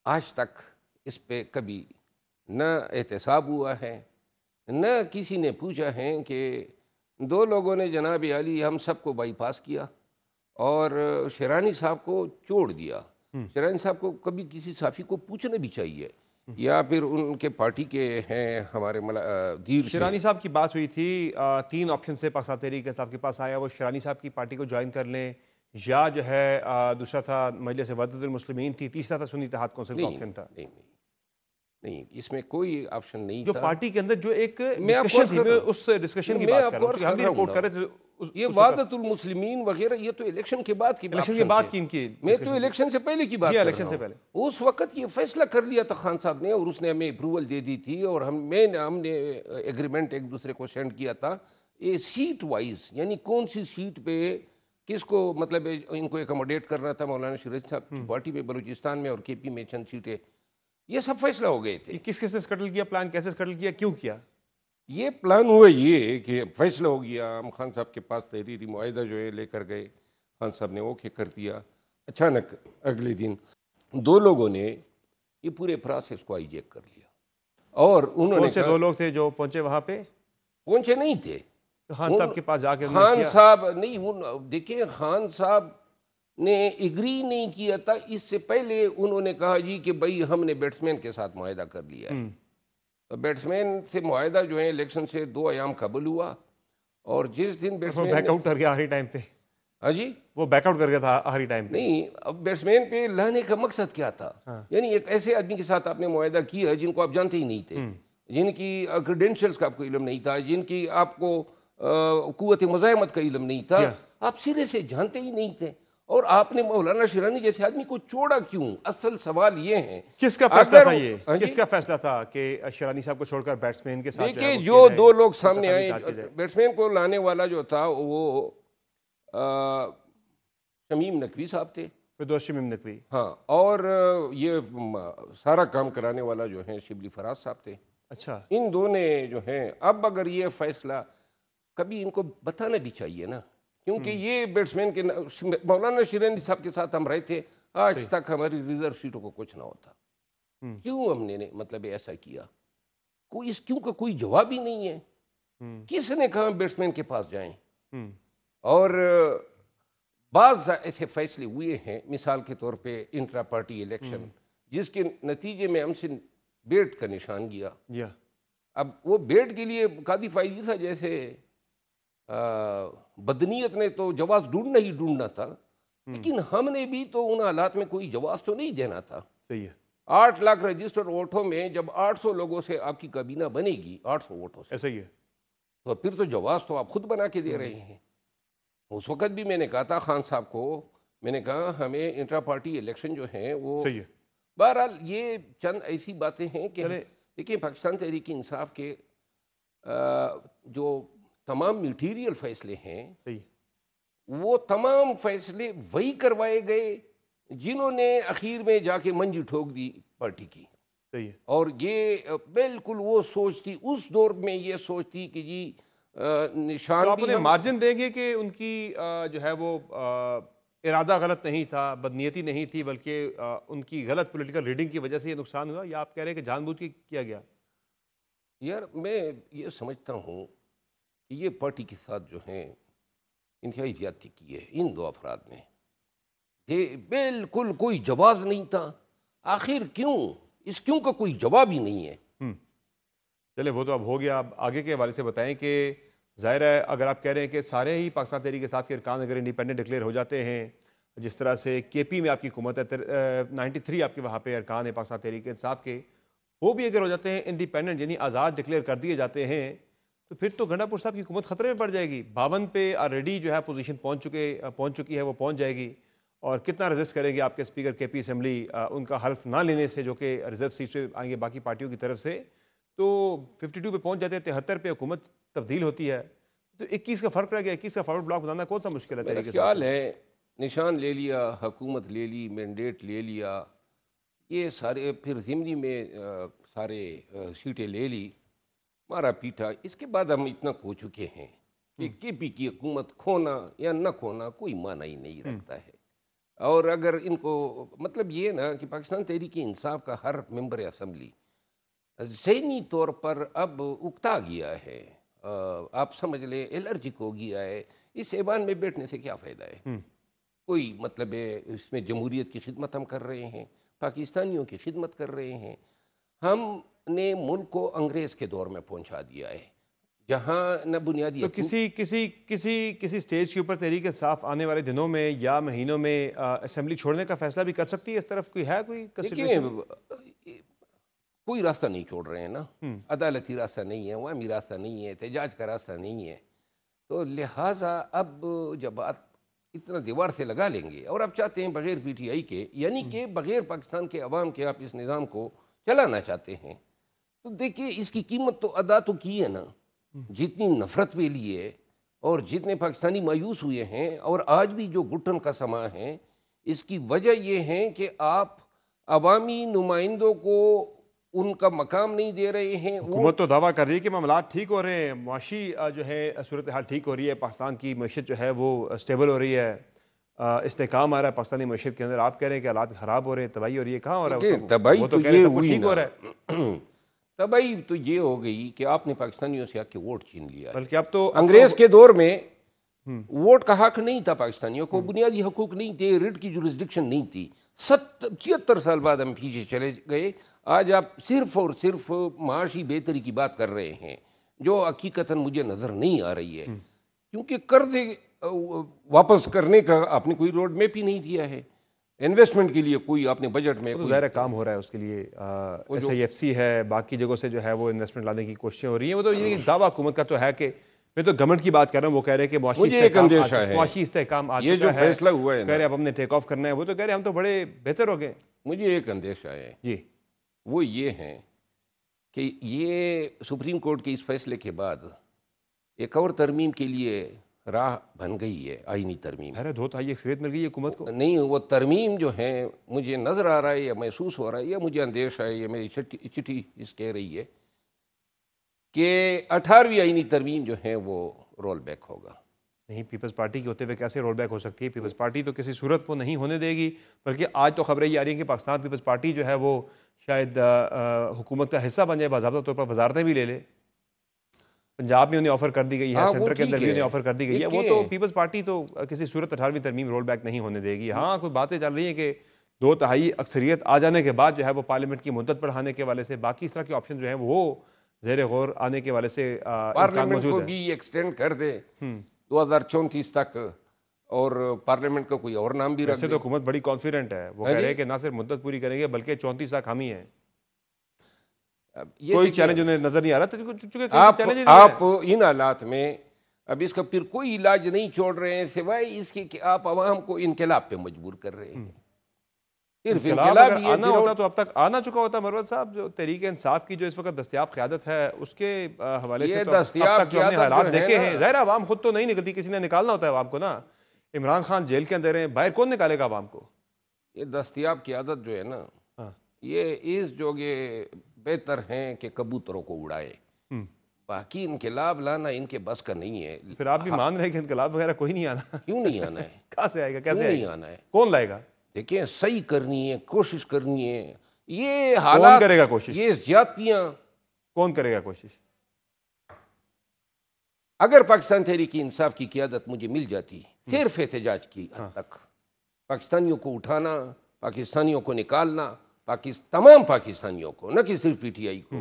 آج تک اس پہ کبھی نہ احتساب ہوا ہے, نہ کسی نے پوچھا ہے کہ 2 لوگوں نے جناب عالی ہم سب کو بائی پاس کیا اور شیرانی صاحب کو چھوڑ دیا. شیرانی صاحب کو کبھی کسی صحافی کو پوچھنا بھی چاہیے, یا پھر ان کے پارٹی کے ہیں ہمارے دیر. شیرانی صاحب کی بات ہوئی تھی, 3 آپشن سے پاکستان تحریک انصاف کے پاس آیا, وہ شیرانی صاحب کی پارٹی کو جوائن کر لیں, یا جو ہے دوسرا تھا مجلس وحدت المسلمین تھی, تیسرا تھا سنی اتحاد کونسل کا آپشن تھا. نہیں, اس میں کوئی آپشن نہیں جو تھا. پارٹی کے اندر جو ایک ڈسکشن تھی, میں اس ڈسکشن کی بات کر رہا ہوں, ہم بھی رپورٹ کر رہے تھے. یہ وحدت المسلمین وغیرہ یہ تو الیکشن کے بعد کی الیکشن کے بعد کی ان کی, میں تو الیکشن سے پہلے کی بات کر الیکشن سے رہا ہوں. پہلے اس وقت یہ فیصلہ کر لیا تھا خان صاحب نے, اور اس نے ہمیں اپروول دے دی تھی, اور ہم نے ایگریمنٹ ایک دوسرے کو سینڈ کیا تھا یہ سیٹ وائز, یعنی کون سی سیٹ پہ کس کو مطلب ان کو ایکوموڈیٹ کرنا تھا. مولانا شیرازی صاحب کی پارٹی میں بلوچستان میں اور کے پی میں چند سیٹیں, یہ سب فیصلہ ہو گئے تھے. کس نے سکٹل کیا پلان, کیسے سکٹل کیا, کیوں کیا؟ یہ پلان ہوا یہ کہ فیصلہ ہو گیا, ہم خان صاحب کے پاس تحریری معاہدہ جو ہے لے کر گئے, خان صاحب نے اوکے کر دیا. اچانک اگلے دن 2 لوگوں نے یہ پورے پروسیس کو ہائی جیک کر لیا, اور انہوں نے کون سے 2 لوگ تھے جو پہنچے وہاں پہ؟ پہنچے نہیں تھے خان صاحب کے پاس جا کے. خان صاحب نہیں, دیکھیں خان صاحب نے ایگری نہیں کیا تھا. اس سے پہلے انہوں نے کہا جی کہ بھائی ہم نے بیٹسمین کے ساتھ معاہدہ کر لیا ہے. تو بیٹسمین سے معاہدہ جو ہے الیکشن سے 2 ایام قبل ہوا, اور جس دن بیٹسمین بیک آؤٹ کر گیا آخری ٹائم پہ. ہاں جی, وہ بیک آؤٹ کر گیا تھا آخری ٹائم پہ. نہیں, اب بیٹسمین پہ لانے کا مقصد کیا تھا؟ یعنی ایک ایسے آدمی کے ساتھ آپ نے معاہدہ کیا ہے جن کو آپ جانتے ہی نہیں تھے, جن کی کریڈینشلز کا آپ کو علم نہیں تھا, جن کی آپ کو قوت مزاحمت کا علم نہیں تھا, آپ سرے سے جانتے ہی نہیں تھے, اور آپ نے مولانا شیرازی جیسے آدمی کو چھوڑا کیوں؟ اصل سوال یہ ہے کس کا فیصلہ تھا, یہ کس کا فیصلہ تھا کہ شیرازی صاحب کو چھوڑ کر بیٹسمین کے ساتھ دیکھیں جو 2 لوگ سامنے آئے, بیٹسمین کو لانے والا جو تھا وہ شمیم نقوی صاحب تھے, شمیم نقوی, ہاں, اور یہ سارا کام کرانے والا جو ہے شبلی فراز صاحب تھے. اچھا, ان 2 نے جو ہیں, اب اگر یہ فیصلہ کبھی ان کو بتانا بھی چاہیے نا, کیونکہ یہ بیٹسمین کے مولانا شیرازی صاحب کے ساتھ ہم رہے تھے, آج تک ہماری ریزرو سیٹوں کو کچھ نہ ہوتا. کیوں ہم نے مطلب ایسا کیا؟ اس کیوں کا کوئی جواب ہی نہیں ہے. کس نے کہا بیٹسمین کے پاس جائیں؟ اور بعض ایسے فیصلے ہوئے ہیں, مثال کے طور پہ انٹرا پارٹی الیکشن, جس کے نتیجے میں ہم سے بیٹ کا نشان گیا. اب وہ بیٹ کے لیے قاضی فائدی تھا, جیسے بدنیت نے تو جواز ڈھونڈنا ہی ڈھونڈنا تھا, لیکن ہم نے بھی تو ان حالات میں کوئی جواز تو نہیں دینا تھا. صحیح ہے. 8 لاکھ رجسٹرڈ ووٹوں میں جب 800 لوگوں سے آپ کی کابینہ بنے گی, 800 ووٹوں سے, ایسا ہی ہے, تو پھر تو جواز تو آپ خود بنا کے دے رہے ہیں. اس وقت بھی میں نے کہا تھا خان صاحب کو، میں نے کہا ہمیں انٹرا پارٹی الیکشن جو ہیں وہ صحیح ہے. بہرحال یہ چند ایسی باتیں ہیں کہ چلے دیکھیں پاکستان تحریک انصاف کے جو تمام میٹیریل فیصلے ہیں صحیح وہ تمام فیصلے وہی کروائے گئے جنہوں نے اخیر میں جا کے منجی ٹھوک دی پارٹی کی. صحیح ہے. اور یہ بالکل وہ سوچ تھی اس دور میں، یہ سوچ تھی کہ جی نشان تو آپ بھی انہیں ہم مارجن دیں گے کہ ان کی جو ہے وہ ارادہ غلط نہیں تھا، بدنیتی نہیں تھی، بلکہ ان کی غلط پولیٹیکل ریڈنگ کی وجہ سے یہ نقصان ہوا، یا آپ کہہ رہے ہیں کہ جان بوجھ کے کیا گیا؟ یار میں یہ سمجھتا ہوں کہ یہ پارٹی کے ساتھ جو ہیں انتہائی زیادتی کی ہے ان دو افراد نے. یہ بالکل کوئی جواز نہیں تھا. آخر کیوں؟ اس کیوں کا کوئی جواب ہی نہیں ہے. چلے وہ تو اب ہو گیا. اب آگے کے حوالے سے بتائیں کہ ظاہر ہے اگر آپ کہہ رہے ہیں کہ سارے ہی پاکستان تحریک کے ساتھ کے ارکان اگر انڈیپینڈنٹ ڈکلیئر ہو جاتے ہیں، جس طرح سے کے پی میں آپ کی حکومت ہے 93 آپ کے وہاں پہ ارکان ہے پاکستان تحریک انصاف کے، وہ بھی اگر ہو جاتے ہیں انڈیپینڈنٹ یعنی آزاد ڈکلیئر کر دیے جاتے ہیں، تو پھر تو گنڈا پور صاحب کی حکومت خطرے میں پڑ جائے گی. 52 پہ آلریڈی جو ہے پوزیشن پہنچ چکی ہے، وہ پہنچ جائے گی. اور کتنا رجسٹ کریں گے آپ کے اسپیکر کے پی اسمبلی ان کا حلف نہ لینے سے، جو کہ ریزرو سیٹ پہ آئیں گے باقی پارٹیوں کی طرف سے. تو 52 پہ پہنچ جاتے ہیں، 73 پہ حکومت تبدیل ہوتی ہے، تو 21 کا فرق رہ گیا. 21 کا فارورڈ بلاک بنانا کون سا مشکل ہے؟ میرا خیال ہے نشان لے لیا، حکومت لے لی، مینڈیٹ لے لیا، یہ سارے پھر ضمنی میں سارے سیٹیں لے لی، مارا پیٹا. اس کے بعد ہم اتنا کھو چکے ہیں کہ کے پی کی حکومت کھونا یا نہ کھونا کوئی معنی ہی نہیں رکھتا ہے. اور اگر ان کو مطلب یہ نا کہ پاکستان تحریک انصاف کا ہر ممبر اسمبلی ذہنی طور پر اب اکتا گیا ہے، آپ سمجھ لیں الرجک ہو گیا ہے. اس ایوان میں بیٹھنے سے کیا فائدہ ہے؟ کوئی مطلب ہے اس میں جمہوریت کی خدمت ہم کر رہے ہیں، پاکستانیوں کی خدمت کر رہے ہیں. ہم نے ملک کو انگریز کے دور میں پہنچا دیا ہے جہاں نہ بنیادی تو کسی سٹیج کے اوپر تحریک انصاف آنے والے دنوں میں یا مہینوں میں اسمبلی چھوڑنے کا فیصلہ بھی کر سکتی ہے؟ اس طرف کوئی ہے کوئی consideration؟ کوئی راستہ نہیں چھوڑ رہے ہیں نا، عدالتی راستہ نہیں ہے، عوامی راستہ نہیں ہے، احتجاج کا راستہ نہیں ہے. تو لہٰذا اب جب آپ اتنا دیوار سے لگا لیں گے اور آپ چاہتے ہیں بغیر پی ٹی آئی کے، یعنی کہ بغیر پاکستان کے عوام کے آپ اس نظام کو چلانا چاہتے ہیں، تو دیکھیے اس کی قیمت تو ادا تو کی ہے نا. جتنی نفرت پہ لیے اور جتنے پاکستانی مایوس ہوئے ہیں، اور آج بھی جو گھٹن کا سما ہے، اس کی وجہ یہ ہے کہ آپ عوامی نمائندوں کو ان کا مقام نہیں دے رہے ہیں. حکومت تو دعویٰ کر رہی ہے کہ معاملات ٹھیک ہو رہے ہیں، معاشی جو ہے صورتحال ٹھیک ہو رہی ہے، پاکستان کی معیشت جو ہے وہ اسٹیبل ہو رہی ہے، استحکام آ رہا ہے پاکستانی معیشت کے اندر. آپ کہہ رہے ہیں کہ حالات خراب ہو رہے ہیں، تباہی ہو رہی ہے. کہاں ہو رہا ہے؟ وہ تو کہہ رہے ہیں سب کچھ ٹھیک ہو رہا ہے. تباہی تو یہ ہو گئی کہ آپ نے پاکستانیوں سے آ کے ووٹ چھین لیا. بلکہ اب تو انگریز کے دور میں ووٹ کا حق نہیں تھا پاکستانیوں کو، بنیادی حقوق نہیں تھے، ریٹ کی جورسڈکشن نہیں تھی. 76 سال بعد ہم پیچھے چلے گئے. آج آپ صرف اور صرف معاشی بہتری کی بات کر رہے ہیں جو حقیقتاً مجھے نظر نہیں آ رہی ہے، کیونکہ قرض واپس کرنے کا آپ نے کوئی روڈ میپ ہی نہیں دیا ہے. انویسٹمنٹ کے لیے کوئی آپ نے بجٹ میں ظاہر کام ہو رہا ہے اس کے لیے. ایس آئی ایف سی ہے، باقی جگہوں سے جو ہے وہ انویسٹمنٹ لانے کی کوششیں ہو رہی ہیں. وہ تو یہ دعویٰ حکومت کا تو ہے کہ میں تو گورنمنٹ کی بات کر رہا ہوں، وہ کہہ رہے ہیں کہ معاشی استحکام آ چکا ہے، فیصلہ ہوا ہے، کہہ رہے اب ہم نے ٹیک آف کرنا ہے. وہ تو کہہ رہے ہم تو بڑے بہتر ہو گئے. مجھے ایک اندیشہ ہے جی، وہ یہ ہے کہ یہ سپریم کورٹ کے اس فیصلے کے بعد ایک اور ترمیم کے لیے راہ بن گئی ہے، آئینی ترمیم. 2/3 اکثریت مل گئی ہے حکومت کو. نہیں، وہ ترمیم جو ہے مجھے نظر آ رہا ہے یا محسوس ہو رہا ہے یا مجھے اندیشہ ہے، یہ میری چٹھی اس کہہ رہی ہے کہ 18ویں آئینی ترمیم جو ہے وہ رول بیک ہوگا. نہیں، پیپلز پارٹی کے ہوتے ہوئے کیسے رول بیک ہو سکتی ہے؟ پیپلز پارٹی تو کسی صورت وہ نہیں ہونے دے گی. بلکہ آج تو خبریں یہ آ رہی ہیں کہ پاکستان پیپلز پارٹی جو ہے وہ شاید حکومت کا حصہ بن جائے، باضابطہ طور پر وزارتیں بھی لے لے. پنجاب میں انہیں آفر کر دی گئی ہے، سینٹر کے اندر بھی انہیں آفر کر دی گئی ہے. وہ تو پیپلز پارٹی تو کسی صورت 18ویں ترمیم رول بیک نہیں ہونے دے گی. ہاں، کوئی باتیں چل رہی ہیں کہ 2/3 اکثریت آ جانے کے بعد جو ہے وہ پارلیمنٹ کی مدت بڑھانے کے والے سے، باقی اس طرح کے آپشن جو ہیں وہ زیر غور آنے کے والے سے پارلیمنٹ کو بھی ایکسٹینڈ کر دے 2034 تک، اور پارلیمنٹ کا کوئی اور نام بھی رکھ دے. ویسے تو حکومت بڑی کانفیڈنٹ ہے، وہ کہہ رہے ہیں کہ نہ صرف مدت پوری کریں گے بلکہ 34 تک ہم ہی ہیں. یہ کوئی دیکھیے، چیلنج انہیں نظر نہیں آ رہا تھا، چونکہ آپ ان حالات میں اب اس کا پھر کوئی علاج نہیں چھوڑ رہے ہیں سوائے اس کے کہ آپ عوام کو انقلاب پہ مجبور کر رہے ہیں. صرف انقلاب اگر یہ آنا ہوتا تو اب تک آنا چکا ہوتا. مروت صاحب، جو تحریک انصاف کی جو اس وقت دستیاب قیادت ہے اس کے حوالے سے تو اب تک جو ہم نے حالات دیکھے ہیں، ظاہر عوام خود تو نہیں نکلتی، کسی نے نکالنا ہوتا ہے عوام کو نا. عمران خان جیل کے اندر ہیں، باہر کون نکالے گا عوام کو؟ یہ دستیاب قیادت جو ہے نا، یہ اس جوگے بہتر ہیں کہ کبوتروں کو اڑائے. باقی انقلاب لانا ان کے بس کا نہیں ہے. پھر آپ بھی مان رہے ہیں کہ انقلاب وغیرہ کوئی نہیں آنا؟ کیوں نہیں آنا ہے؟ کہاں سے آئے گا، کیسے نہیں آنا ہے؟ کون لائے گا؟ دیکھیں، صحیح کرنی ہے، کوشش کرنی ہے. یہ کون حالات کرے گا کوشش؟ یہ زیادتیاں کون کرے گا کوشش؟ اگر پاکستان تحریک انصاف کی قیادت مجھے مل جاتی، صرف احتجاج کی حد تک، پاکستانیوں کو اٹھانا، پاکستانیوں کو نکالنا، تمام پاکستانیوں کو، نہ کہ صرف پی ٹی آئی کو.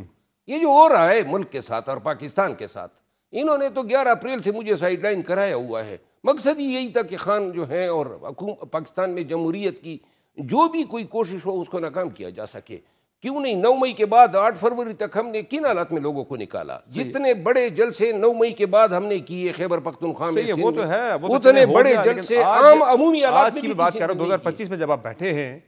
یہ جو ہو رہا ہے ملک کے ساتھ اور پاکستان کے ساتھ، انہوں نے تو 11 اپریل سے مجھے سائیڈ لائن کرایا ہوا ہے. مقصد ہی یہی تھا کہ خان جو ہیں اور پاکستان میں جمہوریت کی جو بھی کوئی کوشش ہو اس کو ناکام کیا جا سکے. کیوں نہیں 9 مئی کے بعد 8 فروری تک ہم نے کن حالات میں لوگوں کو نکالا؟ جتنے بڑے جلسے 9 مئی کے بعد ہم نے کیے خیبر پختونخوا میں، وہ تو ہے، اتنے بڑے جلسے عام عمومی حالات آج کی بات کر رہا ہوں 2025 میں جب آپ بیٹھے ہیں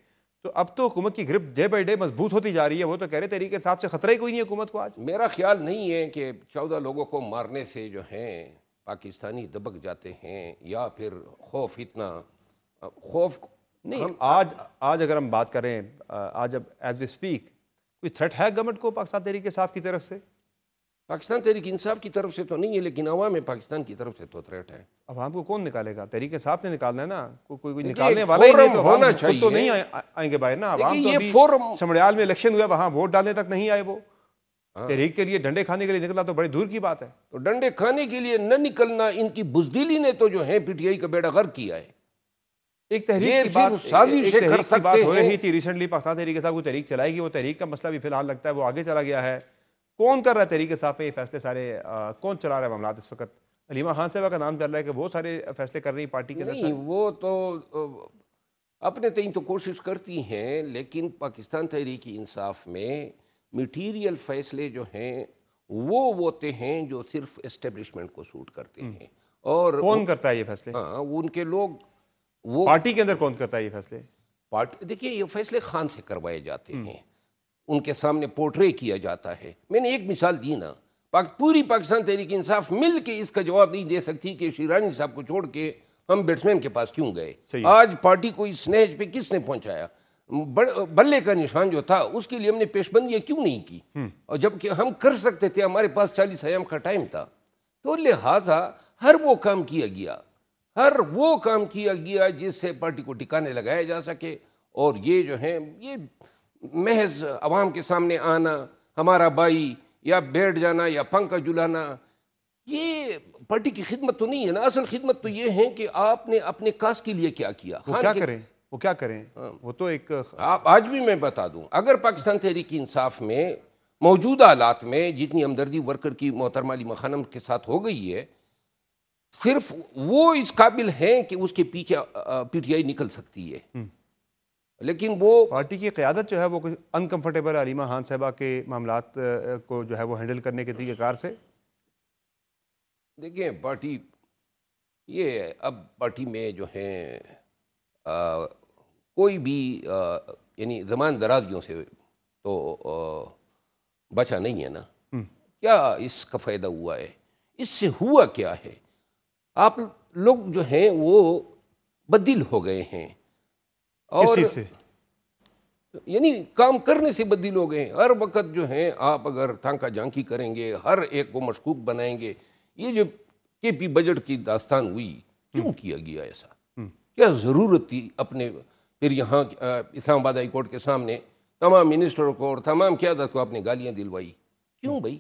تو اب تو حکومت کی گرفت ڈے بائی ڈے مضبوط ہوتی جا رہی ہے. وہ تو کہہ رہے تحریک انصاف سے خطرہ ہی کوئی نہیں ہے حکومت کو. آج میرا خیال نہیں ہے کہ 14 لوگوں کو مارنے سے جو ہیں پاکستانی دبک جاتے ہیں، یا پھر اتنا خوف نہیں. آج اگر ہم بات کریں، آج اب ایز وی اسپیک کوئی تھریٹ ہے گورنمنٹ کو پاکستان تحریک انصاف کی طرف سے؟ پاکستان تحریک انصاف کی طرف سے تو نہیں ہے، لیکن عوام پاکستان کی طرف سے تو تھریٹ ہے. عوام کو کون نکالے گا؟ تحریک انصاف نے نکالنا ہے نا. کوئی نکالنے والا ہی نہیں تو عوام خود تو نہیں آئیں گے باہر نا. عوام تو ابھی سمڑیال میں الیکشن ہوا، وہاں ووٹ ڈالنے تک نہیں آئے. وہ تحریک کے لیے ڈنڈے کھانے کے لیے نکلا تو بڑی دور کی بات ہے. تو ڈنڈے کھانے کے لیے نہ نکلنا ان کی بزدلی نے تو جو ہے پی ٹی آئی کا بیڑا غرق کیا ہے. ایک تحریک کی بات ہو رہی تھی ریسنٹلی، پاکستان تحریک انصاف کو تحریک چلائے گی. وہ تحریک کا مسئلہ بھی فی الحال لگتا ہے وہ آگے چلا گیا ہے. کون کر رہا ہے تحریک انصاف میں یہ فیصلے سارے؟ کون چلا رہا ہے معاملات اس وقت؟ علیمہ خان صاحبہ کا نام چل رہا ہے کہ وہ سارے فیصلے کر رہی پارٹی کے اندر. نہیں، وہ تو اپنے تئیں تو کوشش کرتی ہیں، لیکن پاکستان تحریک انصاف میں میٹیریل فیصلے جو ہیں وہ ہوتے ہیں جو صرف اسٹیبلشمنٹ کو سوٹ کرتے ہیں. اور کون کرتا ہے یہ فیصلے؟ ان کے لوگ، وہ پارٹی کے اندر کون کرتا ہے یہ فیصلے؟ دیکھیے، یہ فیصلے خان سے کروائے جاتے ہیں، ان کے سامنے پورٹرے کیا جاتا ہے. میں نے ایک مثال دی نا، پوری پاکستان تحریک انصاف مل کے اس کا جواب نہیں دے سکتی کہ شیرانی صاحب کو چھوڑ کے ہم بیٹسمین کے پاس کیوں گئے. آج پارٹی کو اس نیج پہ کس نے پہنچایا؟ بلے کا نشان جو تھا اس کے لیے ہم نے پیش بندیاں کیوں نہیں کی؟ اور جبکہ ہم کر سکتے تھے، ہمارے پاس 40 ایام کا ٹائم تھا. تو لہٰذا ہر وہ کام کیا گیا جس سے پارٹی کو ٹکانے لگایا جا سکے. اور یہ جو ہیں، یہ محض عوام کے سامنے آنا، ہمارا بھائی، یا بیٹھ جانا یا پنکھا جلانا، یہ پارٹی کی خدمت تو نہیں ہے نا. اصل خدمت تو یہ ہے کہ آپ نے اپنے کاس کے لیے کیا کیا. وہ کیا کریں؟ وہ تو ایک آج بھی میں بتا دوں، اگر پاکستان تحریک انصاف میں موجودہ حالات میں جتنی ہمدردی ورکر کی محترمہ علیمہ خانم کے ساتھ ہو گئی ہے، صرف وہ اس قابل ہیں کہ اس کے پیچھے پی ٹی آئی نکل سکتی ہے. لیکن وہ پارٹی کی قیادت جو ہے وہ انکمفرٹیبل ہے علیمہ خان صاحبہ کے معاملات کو جو ہے وہ ہینڈل کرنے کے طریقہ کار سے. دیکھیں، پارٹی یہ اب پارٹی میں جو ہیں کوئی بھی یعنی زمان درازیوں سے تو بچا نہیں ہے نا. کیا اس کا فائدہ ہوا ہے؟ اس سے ہوا کیا ہے؟ آپ لوگ جو ہیں وہ بدل ہو گئے ہیں. کس چیز سے؟ یعنی کام کرنے سے بدل ہو گئے ہیں. ہر وقت جو ہیں آپ اگر تھانکا جھانکی کریں گے، ہر ایک کو مشکوک بنائیں گے. یہ جو کے پی بجٹ کی داستان ہوئی، کیوں کیا گیا ایسا؟ کیا ضرورت تھی؟ اپنے پھر یہاں اسلام آباد ہائی کورٹ کے سامنے تمام منسٹروں کو اور تمام قیادت کو اپنے گالیاں دلوائی. کیوں بھائی؟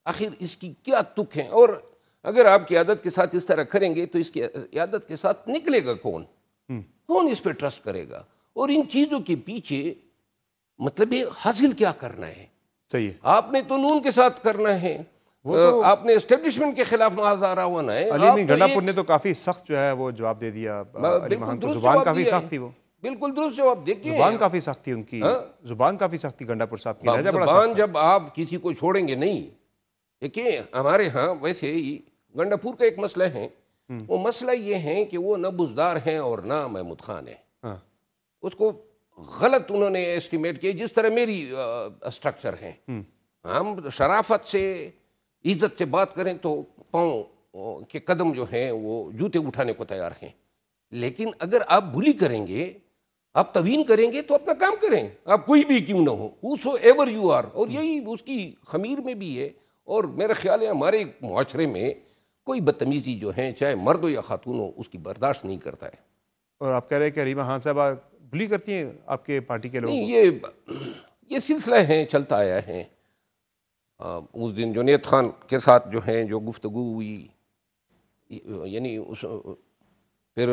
آخر اس کی کیا تک ہے؟ اور اگر آپ قیادت کے ساتھ اس طرح کریں گے تو اس کی قیادت کے ساتھ نکلے گا کون اس پہ ٹرسٹ کرے گا؟ اور ان چیزوں کے پیچھے مطلب حاصل کیا کرنا ہے؟ صحیح ہے. آپ نے تو نون کے ساتھ کرنا ہے، آپ نے اسٹیبلشمنٹ کے خلاف مظاہرہ ہونا ہے. علیمی گنڈا پور نے تو کافی سخت جو ہے وہ جواب دے دیا. علیمہ خان کو زبان کافی سخت تھی. وہ بالکل درست جواب دیکھیں. زبان کافی سخت تھی ان کی, زبان کافی سخت تھی گنڈا پور صاحب کی, لہجہ بڑا سخت زبان تھا. جب آپ کسی کو چھوڑیں گے نہیں. دیکھیں ہمارے ہاں ویسے ہی گنڈا پور کا ایک مسئلہ ہے, وہ مسئلہ یہ ہے کہ وہ نہ بزدار ہیں اور نہ محمود خان ہیں. ہاں اس کو غلط انہوں نے ایسٹیمیٹ کیا, جس طرح میری اسٹرکچر ہیں. ہم شرافت سے عزت سے بات کریں تو پاؤں کے قدم جو ہیں وہ جوتے اٹھانے کو تیار ہیں, لیکن اگر آپ بلی کریں گے, آپ توہین کریں گے تو اپنا کام کریں, آپ کوئی بھی کیوں نہ ہو, whosoever you are. اور یہی اس کی خمیر میں بھی ہے. اور میرا خیال ہے ہمارے معاشرے میں کوئی بدتمیزی جو ہے چاہے مرد ہو یا خاتون ہو اس کی برداشت نہیں کرتا ہے. اور آپ کہہ رہے ہیں کہ حلیمہ خان صاحبہ بلی کرتی ہیں آپ کے پارٹی کے لوگوں کو؟ نہیں, یہ سلسلہ ہے, چلتا آیا ہے. اس دن جنید خان کے ساتھ جو ہیں جو گفتگو ہوئی, یعنی پھر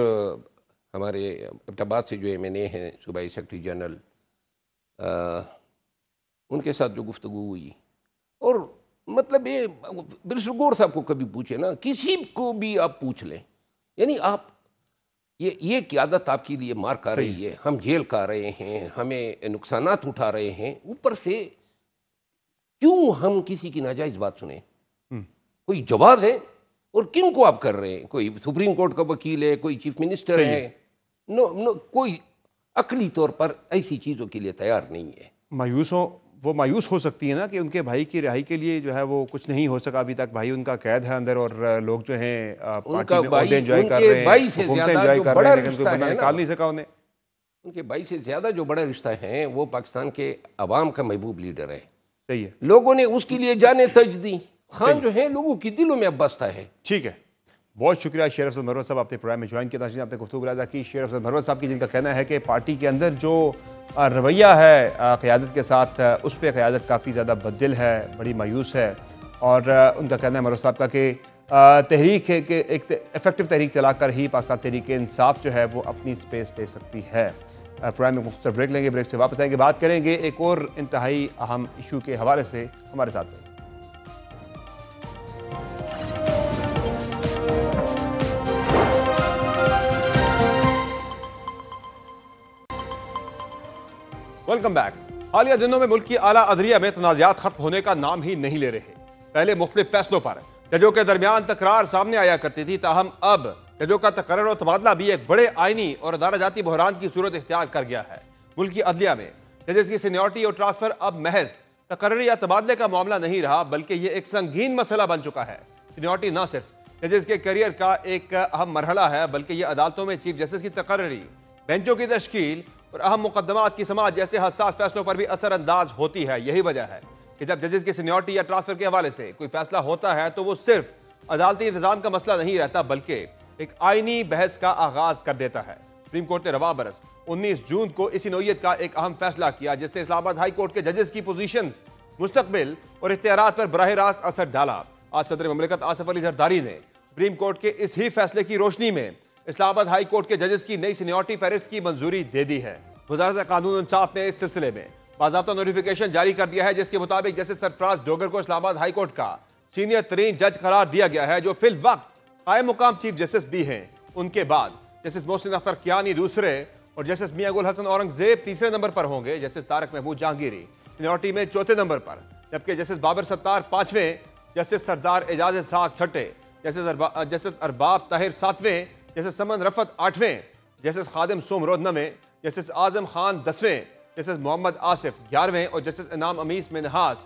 ہمارے ابٹاباد سے جو ایم این اے ہیں صوبائی سیکرٹری جنرل, ان کے ساتھ جو گفتگو ہوئی, اور مطلب یہ برسر گور صاحب کو کبھی پوچھے نا, کسی کو بھی آپ پوچھ لیں, یعنی آپ یہ قیادت آپ کے لیے مار کر رہی ہے, ہم جیل کا رہے ہیں, ہمیں نقصانات اٹھا رہے ہیں, اوپر سے کیوں ہم کسی کی ناجائز بات سنیں؟ کوئی جواز ہے؟ اور کن کو آپ کر رہے ہیں؟ کوئی سپریم کورٹ کا وکیل ہے, کوئی چیف منسٹر ہے, کوئی عقلی طور پر ایسی چیزوں کے لیے تیار نہیں ہے. وہ مایوس ہو سکتی ہے نا کہ ان کے بھائی کی رہائی کے لیے جو ہے وہ کچھ نہیں ہو سکا ابھی تک, بھائی ان کا قید ہے اندر, اور لوگ جو ہیں پارٹی میں عہدے انجوائے کر رہے ہیں, حکومتیں انجوائے کر رہے ہیں, لیکن کوئی بندہ نکال نہیں سکا انہیں. ان کے بھائی سے زیادہ جو بڑا رشتہ ہے وہ پاکستان کے عوام کا محبوب لیڈر ہے. صحیح ہے, لوگوں نے اس کے لیے جانیں تج دی. خان جو ہے لوگوں کی دلوں میں اب بستا ہے. ٹھیک ہے, بہت شکریہ شیر افضل مروت صاحب, آپ نے پروگرام میں جوائن کیا, آپ نے گفتگو ادا کی. شیر افضل مروت صاحب کی جن کا کہنا ہے کہ پارٹی کے اندر جو رویہ ہے قیادت کے ساتھ, اس پہ قیادت کافی زیادہ بددل ہے, بڑی مایوس ہے. اور ان کا کہنا ہے مروت صاحب کا کہ تحریک ہے کہ ایک ایفیکٹو تحریک چلا کر ہی پاکستان تحریک انصاف جو ہے وہ اپنی سپیس لے سکتی ہے. پروگرام میں مختصر بریک لیں گے, بریک سے واپس آئیں گے, بات کریں گے ایک اور انتہائی اہم ایشو کے حوالے سے. ہمارے ساتھ رہیں. Welcome back. حالیہ دنوں میں ملک کی اعلیٰ عدلیہ میں تنازعات ختم ہونے کا نام ہی نہیں لے رہے. پہلے مختلف فیصلوں پر ججوں کے درمیان تکرار سامنے آیا کرتی تھی, تاہم اب ججوں کا تقرر و تبادلہ بھی ایک بڑے آئینی اور ادارہ جاتی بحران کی صورت اختیار کر گیا ہے. ملک کی عدلیہ میں ججز کی سینیورٹی اور ٹرانسفر اب محض تقرری یا تبادلے کا معاملہ نہیں رہا, بلکہ یہ ایک سنگین مسئلہ بن چکا ہے. سینیورٹی نہ صرف ججز کے کیریئر کا ایک اہم مرحلہ ہے, بلکہ یہ عدالتوں میں چیف جسٹس کی تقرری, بینچوں کی تشکیل اور اہم مقدمات کی سماعت جیسے حساس فیصلوں پر بھی اثر انداز ہوتی ہے. یہی وجہ ہے کہ جب ججز کی سینیورٹی یا ٹرانسفر کے حوالے سے کوئی فیصلہ ہوتا ہے تو وہ صرف عدالتی انتظام کا مسئلہ نہیں رہتا, بلکہ ایک آئینی بحث کا آغاز کر دیتا ہے. سپریم کورٹ نے رواں برس 19 جون کو اسی نوعیت کا ایک اہم فیصلہ کیا, جس نے اسلام آباد ہائی کورٹ کے ججز کی پوزیشنز, مستقبل اور اختیارات پر براہ راست اثر ڈالا. آج صدر مملکت آصف علی زرداری نے سپریم کورٹ کے اس ہی فیصلے کی روشنی میں اسلام آباد ہائی کورٹ کے ججز کی نئی سینیورٹی فہرست کی منظوری دے دی ہے. وزارت قانون انصاف نے اس سلسلے میں باضابطہ نوٹیفیکیشن جاری کر دیا ہے, جس کے مطابق جسٹس سرفراز ڈوگر کو اسلام آباد ہائی کورٹ کا سینئر ترین جج قرار دیا گیا ہے, جو فی الوقت قائم مقام چیف جسٹس بھی ہیں. ان کے بعد جسٹس محسن اختر کیانی دوسرے اور جسٹس میاں گل حسن اورنگزیب تیسرے نمبر پر ہوں گے. جسٹس طارق محمود جہانگیری سینیورٹی میں چوتھے نمبر پر, جبکہ جسٹس بابر ستار پانچویں, جسٹس سردار اعجاز اسحاق چھٹے, جسٹس ارباب طاہر ساتویں, جسٹس سمن رفت آٹھویں, جسٹس خادم سومرو نویں, جسٹس اعظم خان 10ویں, جسٹس محمد آصف 11ویں اور جسٹس انعام امیس منہاس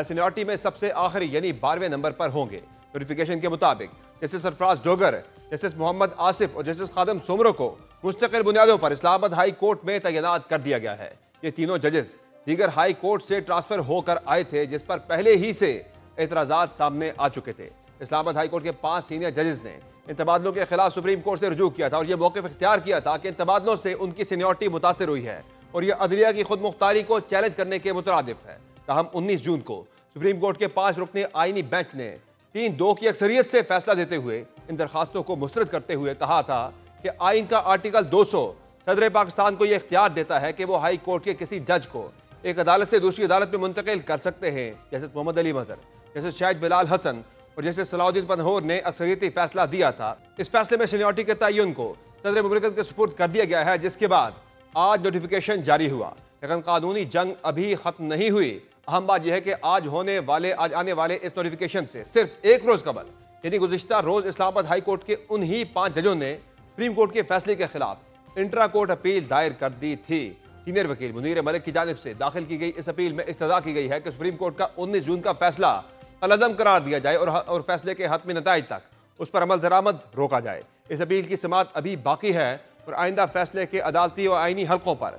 سینیورٹی میں سب سے آخری یعنی 12ویں نمبر پر ہوں گے. نوٹیفیکیشن کے مطابق جسٹس سرفراز ڈوگر, جسٹس محمد آصف اور جسٹس خادم سومرو کو مستقل بنیادوں پر اسلام آباد ہائی کورٹ میں تعینات کر دیا گیا ہے. یہ تینوں ججز دیگر ہائی کورٹ سے ٹرانسفر ہو کر آئے تھے, جس پر پہلے ہی سے اعتراضات سامنے آ چکے تھے. اسلام آباد ہائی کورٹ کے 5 سینئر ججز نے ان تبادلوں کے خلاف سپریم کورٹ سے رجوع کیا تھا, اور یہ موقف اختیار کیا تھا کہ ان تبادلوں سے ان کی سینیورٹی متاثر ہوئی ہے اور یہ عدلیہ کی خود مختاری کو چیلنج کرنے کے مترادف ہے. تاہم 19 جون کو سپریم کورٹ کے 5 رکنی آئینی بینچ نے 3-2 کی اکثریت سے فیصلہ دیتے ہوئے ان درخواستوں کو مسترد کرتے ہوئے کہا تھا کہ آئین کا آرٹیکل 200 صدر پاکستان کو یہ اختیار دیتا ہے کہ وہ ہائی کورٹ کے کسی جج کو ایک عدالت سے دوسری عدالت میں منتقل کر سکتے ہیں. جیسے محمد علی مظہر, جیسے شاہد بلال حسن اور جیسے صلاح الدین پنہور نے اکثریتی فیصلہ دیا تھا. اس فیصلے میں سینیورٹی کے تعین کو صدر مملکت کے سپرد کر دیا گیا ہے, جس کے بعد آج نوٹیفیکیشن جاری ہوا، لیکن قانونی جنگ ابھی ختم نہیں ہوئی۔ اہم بات یہ ہے کہ آج آنے والے اس نوٹیفیکیشن سے صرف ایک روز قبل یعنی گزشتہ روز اسلام آباد ہائی کورٹ کے انہی 5 ججوں نے سپریم کورٹ کے فیصلے کے خلاف انٹرا کورٹ اپیل دائر کر دی تھی۔ سینئر وکیل منیر ملک کی جانب سے داخل کی گئی اس اپیل میں استدعا کی گئی ہے کہ سپریم کورٹ کا 19 جون کا فیصلہ العزم قرار دیا جائے اور فیصلے کے حتمی نتائج تک اس پر عمل درآمد روکا جائے۔ اس اپیل کی سماعت ابھی باقی ہے اور آئندہ فیصلے کے عدالتی اور آئینی حلقوں پر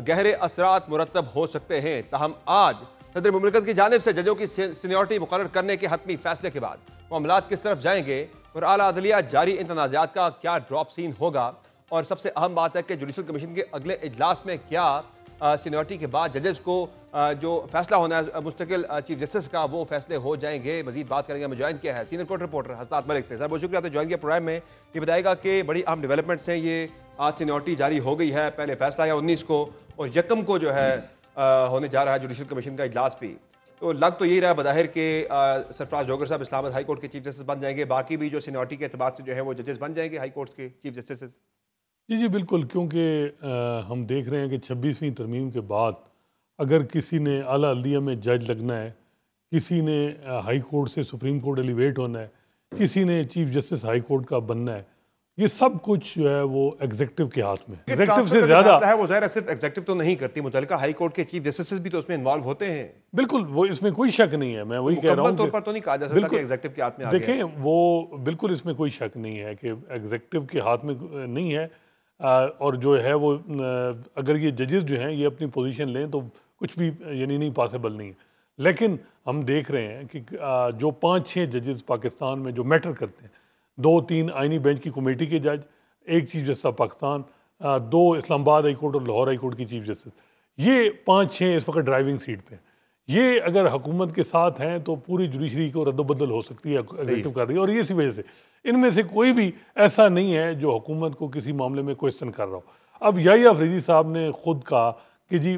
گہرے اثرات مرتب ہو سکتے ہیں۔ تاہم آج صدر مملکت کی جانب سے ججوں کی سینیورٹی مقرر کرنے کے حتمی فیصلے کے بعد معاملات کس طرف جائیں گے اور اعلیٰ عدلیہ جاری ان تنازعات کا کیا ڈراپ سین ہوگا، اور سب سے اہم بات ہے کہ جوڈیشل کمیشن کے اگلے اجلاس میں کیا سینیورٹی کے بعد ججز کو جو فیصلہ ہونا ہے مستقل چیف جسٹس کا وہ فیصلے ہو جائیں گے۔ مزید بات کریں گے، ہمیں جوائن کیا ہے سینئر کورٹ رپورٹر حسنات ملک تھے۔ سر بہت شکریہ آپ نے جوائن کیا پروگرام میں۔ یہ بتائے گا کہ بڑی اہم ڈیولپمنٹس ہیں، یہ آج سینیورٹی جاری ہو گئی ہے، پہلے فیصلہ ہے 19 کو اور یکم کو جو ہے ہونے جا رہا ہے جوڈیشل کمیشن کا اجلاس بھی، تو لگ تو یہی رہا بظاہر کہ سرفراز ڈوگر صاحب اسلام آباد ہائی کورٹ کے چیف جسٹس بن جائیں گے، باقی بھی جو سینیورٹی کے اعتبار سے جو ہے وہ ججز بن جائیں گے ہائی کورٹ کے چیف جسٹس۔ جی بالکل، کیونکہ ہم دیکھ رہے ہیں کہ 26ویں ترمیم کے بعد اگر کسی نے اعلیٰ عدلیہ میں جج لگنا ہے، کسی نے ہائی کورٹ سے سپریم کورٹ ایلیویٹ ہونا ہے، کسی نے چیف جسٹس ہائی کورٹ کا بننا ہے، یہ سب کچھ جو ہے وہ ایگزیکٹو کے ہاتھ میں ہے۔ ایگزیکٹو سے زیادہ ہے وہ ظاہر ہے صرف ایگزیکٹو تو نہیں کرتی، متعلقہ ہائی کورٹ کے چیف جسٹس بھی تو اس میں انوالو ہوتے ہیں۔ بالکل، وہ اس میں کوئی شک نہیں ہے، میں وہی کہہ رہا ہوں مکمل طور پر تو نہیں کہا جا سکتا کہ ایگزیکٹو کے ہاتھ میں آ گیا۔ دیکھیں وہ بالکل اس میں کوئی شک نہیں ہے کہ ایگزیکٹو کے ہاتھ میں نہیں ہے، اور جو ہے وہ اگر یہ ججز جو ہیں یہ اپنی پوزیشن لیں تو کچھ بھی یعنی نہیں پاسبل نہیں ہے۔ لیکن ہم دیکھ رہے ہیں کہ جو 5-6 ججز پاکستان میں جو میٹر کرتے ہیں، 2-3 آئینی بینچ کی کمیٹی کے جج، ایک چیف جسٹس آف پاکستان، 2 اسلام آباد ہائی کورٹ اور لاہور ہائی کورٹ کی چیف جسٹس، یہ 5-6 اس وقت ڈرائیونگ سیٹ پہ ہیں۔ یہ اگر حکومت کے ساتھ ہیں تو پوری جوڈیشری کو رد و بدل ہو سکتی ہے، ایگزیکٹو کر رہی ہے، اور اسی وجہ سے ان میں سے کوئی بھی ایسا نہیں ہے جو حکومت کو کسی معاملے میں کویسچن کر رہا ہو۔ اب یحییٰ فریدی صاحب نے خود کہا کہ جی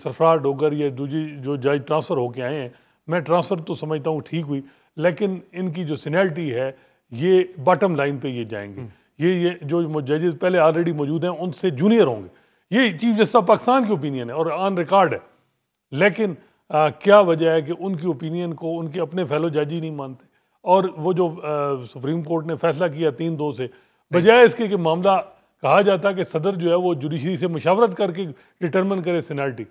سرفراز ڈوگر یا جو جج ٹرانسفر ہو کے آئے ہیں، میں ٹرانسفر تو سمجھتا ہوں ٹھیک ہوئی، لیکن ان کی جو سینیرٹی ہے یہ باٹم لائن پہ یہ جائیں گے، یہ جو ججز پہلے آلریڈی موجود ہیں ان سے جونیئر ہوں گے۔ یہ چیف جسٹس آف پاکستان کی اوپینین ہے اور آن ریکارڈ ہے، لیکن کیا وجہ ہے کہ ان کی اوپینین کو ان کے اپنے فیلو جج ہی نہیں مانتے، اور وہ جو سپریم کورٹ نے فیصلہ کیا 3-2 سے، بجائے اس کے کہ معاملہ کہا جاتا کہ صدر جو ہے وہ جوڈیشری سے مشاورت کر کے ڈٹرمن کرے سینیرٹی،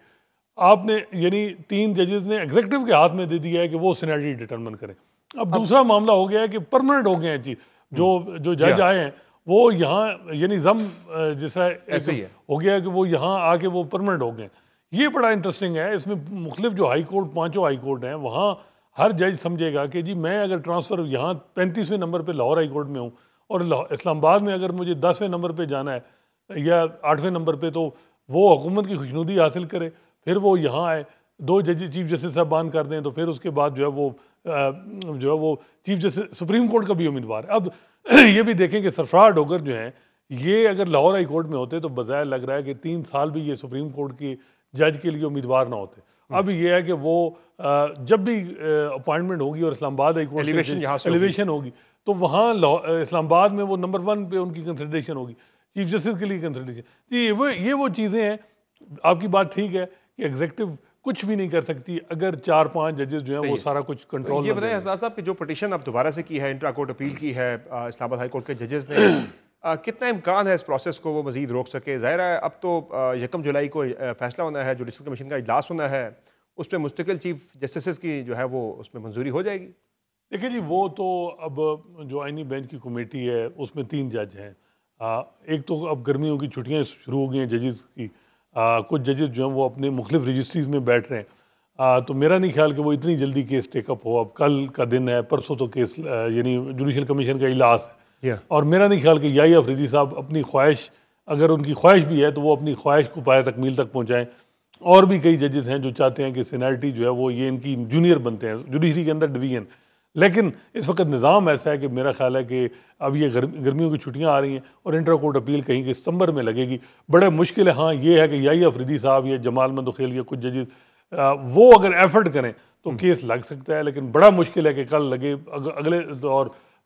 آپ نے یعنی 3 ججز نے ایگزیکٹو کے ہاتھ میں دے دیا ہے کہ وہ سینیرٹی ڈٹرمن کریں۔ اب دوسرا معاملہ ہو گیا ہے کہ پرمننٹ ہو گئے ہیں چیف جو جج آئے ہیں وہ یہاں یعنی جس طرح ہو گیا کہ وہ یہاں آ کے وہ پرمننٹ ہو گئے ہیں۔ یہ بڑا انٹرسٹنگ ہے، اس میں مختلف جو ہائی کورٹ 5 ہائی کورٹ ہیں وہاں ہر جج سمجھے گا کہ جی میں اگر ٹرانسفر یہاں 35ویں نمبر پہ لاہور ہائی کورٹ میں ہوں اور اسلام آباد میں اگر مجھے 10ویں نمبر پہ جانا ہے یا 8ویں نمبر پہ، تو وہ حکومت کی خوشنودی حاصل کرے، پھر وہ یہاں آئے 2 جج چیف جسٹس صاحبان کر دیں، تو پھر اس کے بعد جو ہے وہ چیف جسٹس سپریم کورٹ کا بھی امیدوار ہے۔ اب یہ بھی دیکھیں کہ سرفراز ڈوگر جو ہیں یہ اگر لاہور ہائی کورٹ میں ہوتے تو بظاہر لگ رہا ہے کہ 3 سال بھی یہ سپریم کورٹ کی جج کے لیے امیدوار نہ ہوتے۔ اب یہ ہے کہ وہ جب بھی اپوائنٹمنٹ ہوگی اور اسلام آباد ہائی کورٹ ایلیویشن ہوگی تو وہاں اسلام آباد میں وہ نمبر 1 پہ ان کی کنسیڈریشن ہوگی، چیف جسٹس کے لیے کنسیڈریشن۔ جی یہ وہ چیزیں ہیں، آپ کی بات ٹھیک ہے کہ ایگزیکٹو کچھ بھی نہیں کر سکتی اگر 4-5 ججز جو ہیں وہ سارا کچھ کنٹرول۔ یہ بتائیں حسنات صاحب کہ جو پٹیشن اب دوبارہ سے کی ہے، انٹرا کورٹ اپیل کی ہے اسلام آباد ہائی کورٹ کے ججز نے، کتنا امکان ہے اس پروسیس کو وہ مزید روک سکے؟ ظاہر ہے اب تو 1 جولائی کو فیصلہ ہونا ہے، جوڈیشل کمیشن کا اجلاس ہونا ہے، اس میں مستقل چیف جسٹسز کی جو ہے وہ اس میں منظوری ہو جائے گی۔ دیکھیں جی وہ تو اب جو آئینی بینچ کی کمیٹی ہے اس میں 3 جج ہیں، ایک تو اب گرمیوں کی چھٹیاں شروع ہو گئی ہیں ججز کی، کچھ ججز جو ہیں وہ اپنے مختلف رجسٹریز میں بیٹھ رہے ہیں، تو میرا نہیں خیال کہ وہ اتنی جلدی کیس ٹیک اپ ہو۔ اب کل کا دن ہے، پرسوں تو کیس یعنی جوڈیشل کمیشن کا اجلاس ہے، اور میرا نہیں خیال کہ یحییٰ فریدی صاحب اپنی خواہش، اگر ان کی خواہش بھی ہے تو وہ اپنی خواہش کو پایہ تکمیل تک پہنچائیں۔ اور بھی کئی ججز ہیں جو چاہتے ہیں کہ سینیرٹی جو ہے وہ یہ ان کی جونیئر بنتے ہیں جوڈیشری کے اندر ڈویژن، لیکن اس وقت نظام ایسا ہے کہ میرا خیال ہے کہ اب یہ گرمیوں کی چھٹیاں آ رہی ہیں اور انٹر کورٹ اپیل کہیں کہ ستمبر میں لگے گی، بڑے مشکل ہے۔ ہاں یہ ہے کہ یحییٰ فریدی صاحب یا جمال مندوخیل یا کچھ ججز وہ اگر ایفرٹ کریں تو کیس لگ سکتا ہے، لیکن بڑا مشکل ہے کہ کل لگے، اگلے اور